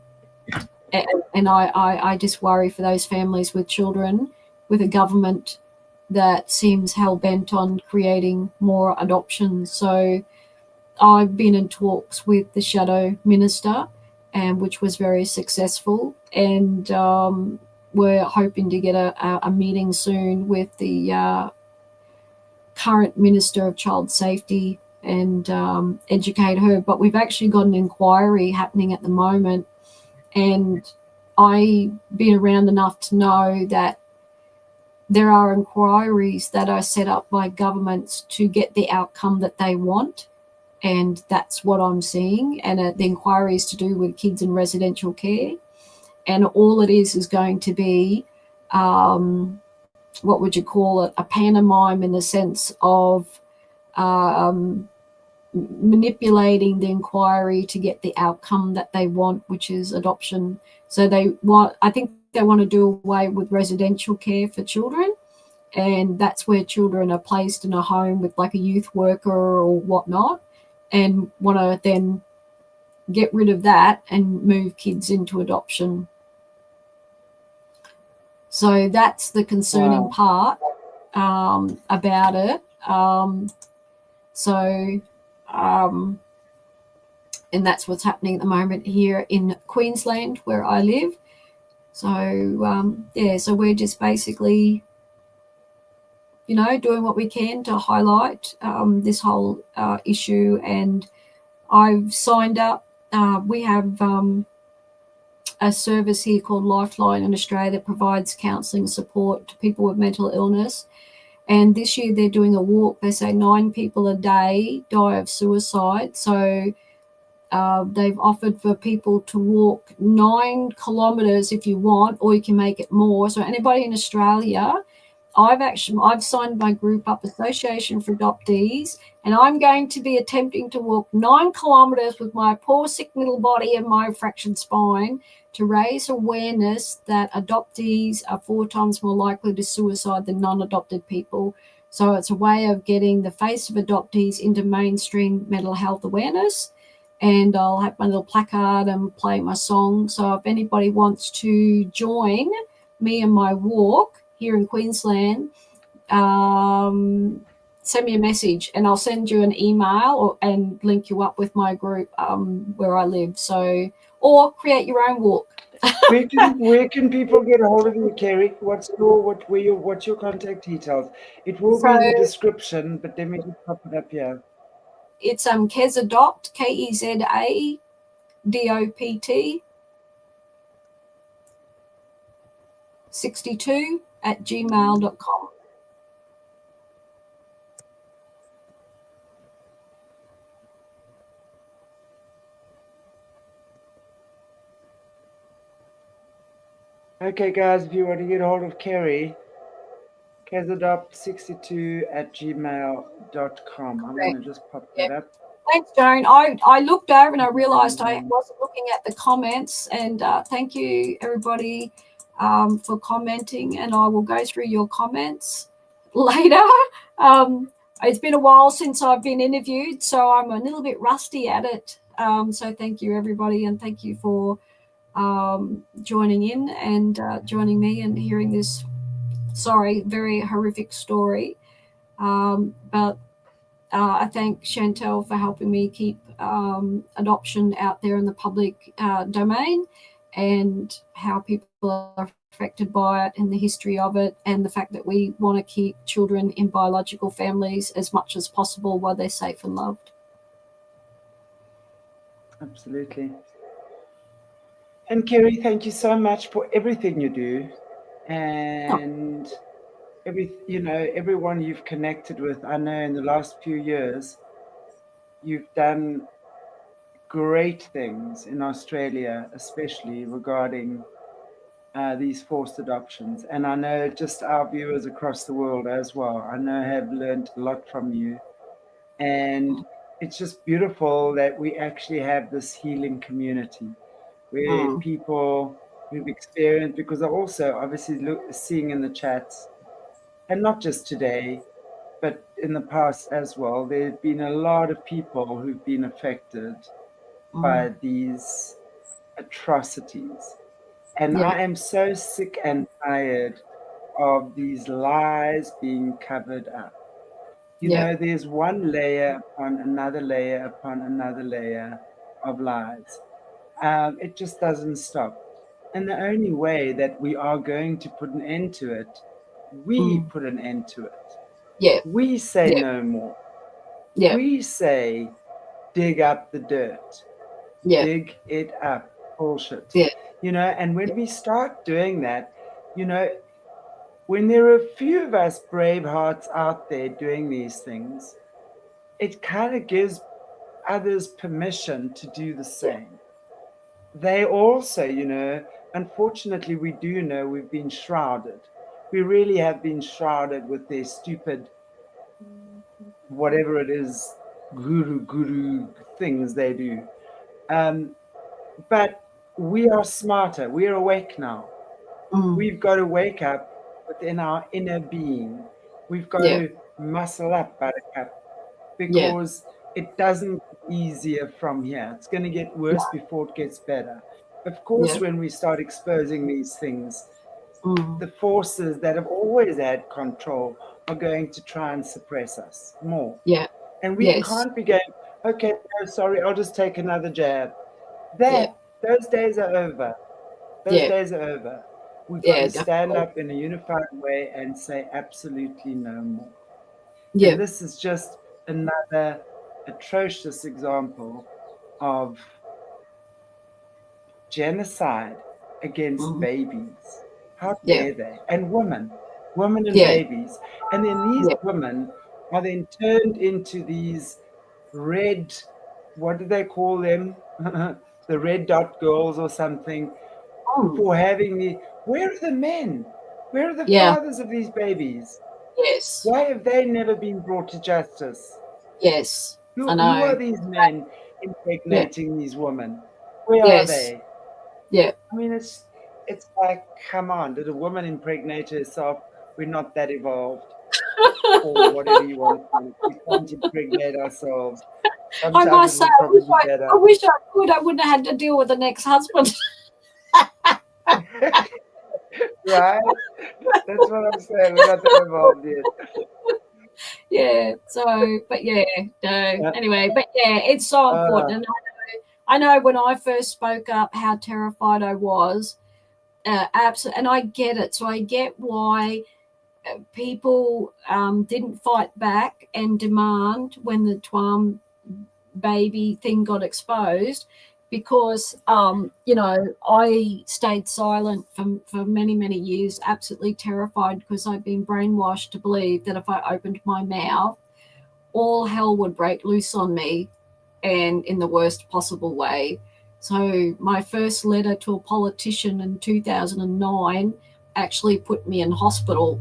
just worry for those families with children, with a government that seems hell-bent on creating more adoptions. So I've been in talks with the shadow minister, and which was very successful, and we're hoping to get a meeting soon with the current Minister of Child Safety and educate her. But we've actually got an inquiry happening at the moment, and I've been around enough to know that there are inquiries that are set up by governments to get the outcome that they want, and that's what I'm seeing. And the inquiry is to do with kids in residential care, and all it is going to be, what would you call it, a pantomime, in the sense of manipulating the inquiry to get the outcome that they want, which is adoption. So I think they want to do away with residential care for children, and that's where children are placed in a home with like a youth worker or whatnot, and want to then get rid of that and move kids into adoption. So that's the concerning part about it. And that's what's happening at the moment here in Queensland, where I live. So, so we're just basically, you know, doing what we can to highlight this whole issue. And I've signed up. We have a service here called Lifeline in Australia that provides counselling support to people with mental illness. And this year they're doing a walk. They say 9 people a day die of suicide. So they've offered for people to walk 9 kilometres if you want, or you can make it more. So anybody in Australia, I've signed my group up, Association for Adoptees, and I'm going to be attempting to walk 9 kilometres with my poor sick little body and my fractured spine, to raise awareness that adoptees are 4 times more likely to suicide than non-adopted people. So it's a way of getting the face of adoptees into mainstream mental health awareness. And I'll have my little placard and play my song. So if anybody wants to join me in my walk here in Queensland, send me a message and I'll send you an email and link you up with my group where I live. So, or create your own walk. Where can people get a hold of you, Kerri? What's your contact details? It will be in the description, but let me just pop it up here. It's Kezadopt, KEZADOPT 62 at gmail.com. Okay, guys, if you want to get a hold of Kerri, kezadopt62 at gmail.com. I'm going to just pop that up. Thanks, Joan. I looked over and I realised I wasn't looking at the comments, and thank you, everybody, for commenting, and I will go through your comments later. It's been a while since I've been interviewed, so I'm a little bit rusty at it. So thank you, everybody, and thank you for joining in and joining me and hearing this, very horrific story. But I thank Chantelle for helping me keep adoption out there in the public domain, and how people are affected by it and the history of it, and the fact that we want to keep children in biological families as much as possible while they're safe and loved. Absolutely. And Kerri, thank you so much for everything you do, Oh, and everyone you've connected with. I know in the last few years you've done great things in Australia, especially regarding these forced adoptions. And I know just our viewers across the world as well, I know have learned a lot from you. And it's just beautiful that we actually have this healing community where mm, people who've experienced, because I also obviously seeing in the chats, and not just today, but in the past as well, there have been a lot of people who've been affected mm, by these atrocities. And yeah, I am so sick and tired of these lies being covered up. yeah, There's one layer upon another layer upon another layer of lies. It just doesn't stop. And the only way that we are going to put an end to it, we mm, put an end to it. yeah, We say yeah, no more. yeah, We say dig up the dirt, yeah, dig it up, bullshit. yeah, And when we start doing that, you know, when there are a few of us brave hearts out there doing these things, it kind of gives others permission to do the yeah, same. They also, unfortunately, we do know we've been shrouded. We really have been shrouded with their stupid, whatever it is, guru things they do. Um, but we are smarter. We are awake now. mm, We've got to wake up within our inner being. We've got yeah, to muscle up, Buttercup, yeah, because it doesn't get easier from here. It's going to get worse before it gets better. Of yeah, course, when we start exposing these things, mm, the forces that have always had control are going to try and suppress us more. yeah, And we yes, can't be going, okay, no, sorry, I'll just take another jab. yeah, Those days are over. Those yeah, days are over. We've got yeah, to stand definitely, up in a unified way and say absolutely no more. yeah, And this is just another atrocious example of genocide against mm, babies. How yeah, dare they? And women and yeah, babies. And then these yeah, women are then turned into these red, what do they call them? The red dot girls or something, mm, for having the. Where are the men? Where are the yeah, fathers of these babies? yes, Why have they never been brought to justice? yes, I Who are know, these men yeah, impregnating these women? Where are yes, they? yeah. I mean, it's like, come on, did a woman impregnate herself? We're not that evolved, or whatever you want to call it. We can't impregnate ourselves. I Sometimes must it say, will probably be I better. wish I could. I wouldn't have had to deal with an ex-husband. Right? That's what I'm saying. We're not that evolved yet. Yeah. So, but yeah, no. Uh, Anyway, but yeah, it's so uh, important. And I know when I first spoke up, how terrified I was. Absolutely, and I get it. So I get why people didn't fight back and demand when the Twam baby thing got exposed, because I stayed silent for many years, absolutely terrified, because I'd been brainwashed to believe that if I opened my mouth, all hell would break loose on me, and in the worst possible way. So my first letter to a politician in 2009 actually put me in hospital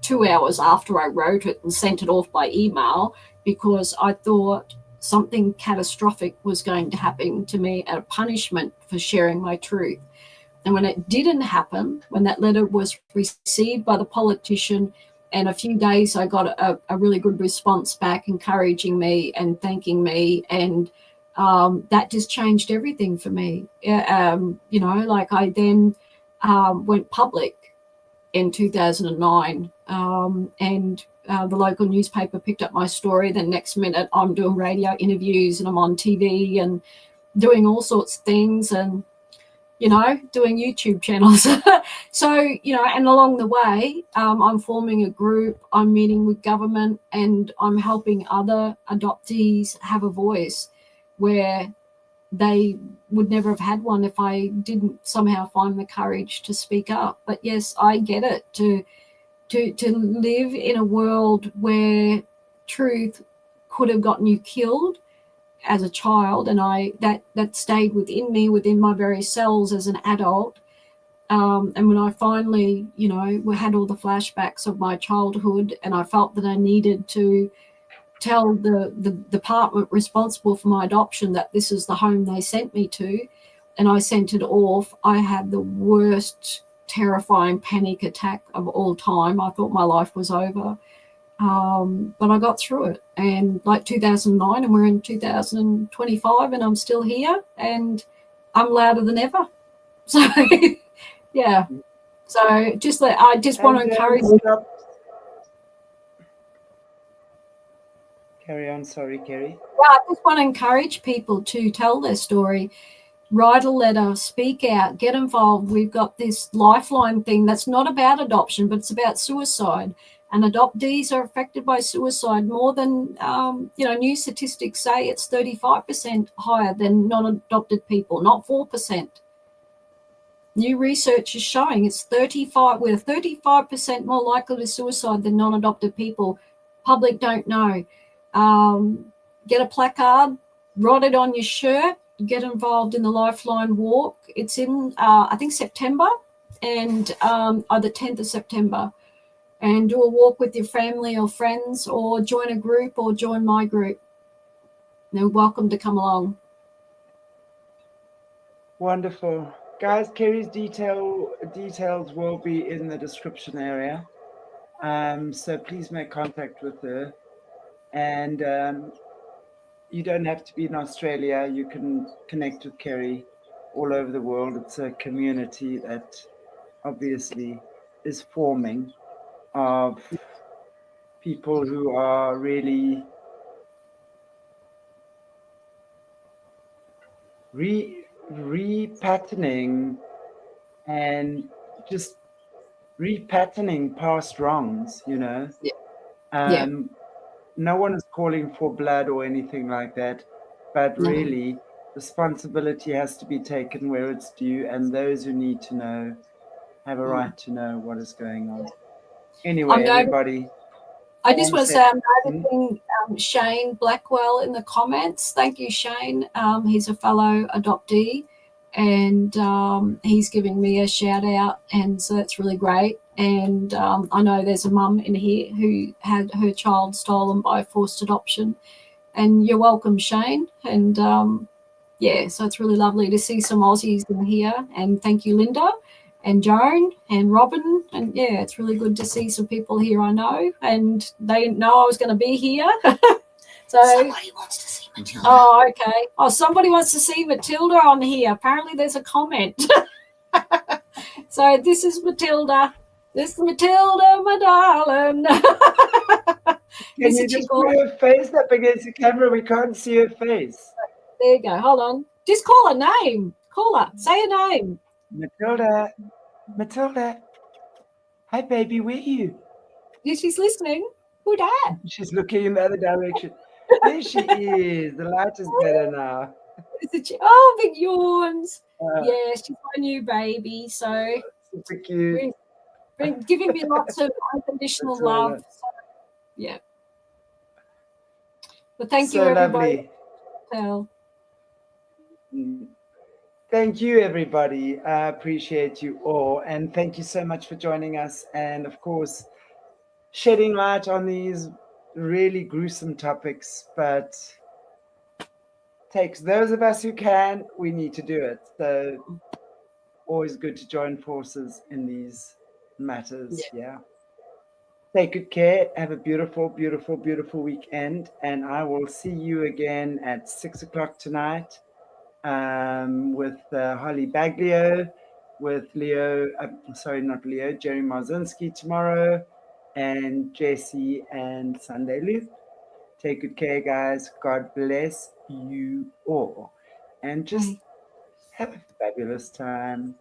2 hours after I wrote it and sent it off by email, because I thought something catastrophic was going to happen to me, a punishment for sharing my truth. And when it didn't happen, when that letter was received by the politician, and a few days I got a really good response back, encouraging me and thanking me. And that just changed everything for me. Like I then went public in 2009. And the local newspaper picked up my story. The next minute, I'm doing radio interviews and I'm on TV and doing all sorts of things, and doing YouTube channels. So, and along the way, I'm forming a group, I'm meeting with government, and I'm helping other adoptees have a voice where they would never have had one if I didn't somehow find the courage to speak up. But yes, I get it. To live in a world where truth could have gotten you killed as a child, and that stayed within me, within my very cells as an adult. And when I finally, we had all the flashbacks of my childhood, and I felt that I needed to tell the department responsible for my adoption that this is the home they sent me to, and I sent it off, I had the worst terrifying panic attack of all time. I thought my life was over. But I got through it, and like 2009, and we're in 2025, and I'm still here, and I'm louder than ever. So yeah. So I just want to encourage. Carry on. Sorry, Kerri. Yeah, I just want to encourage people to tell their story, write a letter, speak out, get involved. We've got this lifeline thing that's not about adoption, but it's about suicide. And adoptees are affected by suicide more than, new statistics say it's 35% higher than non-adopted people, not 4%. New research is showing we're 35% more likely to suicide than non-adopted people. Public don't know. Get a placard, write it on your shirt, get involved in the Lifeline Walk. It's in, I think, September, and the 10th of September. And do a walk with your family or friends, or join a group, or join my group. They're welcome to come along. Wonderful. Guys, Kerri's details will be in the description area. So please make contact with her. And you don't have to be in Australia. You can connect with Kerri all over the world. It's a community that obviously is forming of people who are really repatterning and just repatterning past wrongs, Yeah. No one is calling for blood or anything like that, but really responsibility has to be taken where it's due, and those who need to know have a right to know what is going on. Anyway, everybody. I just want to say I'm noticing Shane Blackwell in the comments. Thank you, Shane. He's a fellow adoptee, and he's giving me a shout out, and so that's really great. And I know there's a mum in here who had her child stolen by forced adoption, and you're welcome, Shane. And so it's really lovely to see some Aussies in here, and thank you, Linda and Joan and Robin, and it's really good to see some people here I know, and they didn't know I was going to be here. So somebody wants to see Matilda. Oh, okay. Oh, somebody wants to see Matilda on here. Apparently there's a comment. So this is Matilda. This is Matilda, my darling. Can you just put her face up against the camera? We can't see her face. There you go. Hold on. Just call her name. Call her. Say her name. Matilda. Matilda. Hi, baby. Where are you? Yeah, she's listening. Who that? She's looking in the other direction. There she is. The light is better now. Oh, big yawns. Yeah, she's my new baby. So super cute. Giving me lots of unconditional love. So, yeah. But thank you, everybody. Lovely. Thank you, everybody. I appreciate you all. And thank you so much for joining us. And of course, shedding light on these really gruesome topics, but takes those of us who can, we need to do it. So always good to join forces in these matters. Yeah. Take good care. Have a beautiful, beautiful, beautiful weekend. And I will see you again at 6 o'clock tonight with Holly Baglio, with Leo, not Leo, Jerry Marzinski tomorrow, and Jesse and Sunday Loop. Take good care, guys. God bless you all. And just have a fabulous time.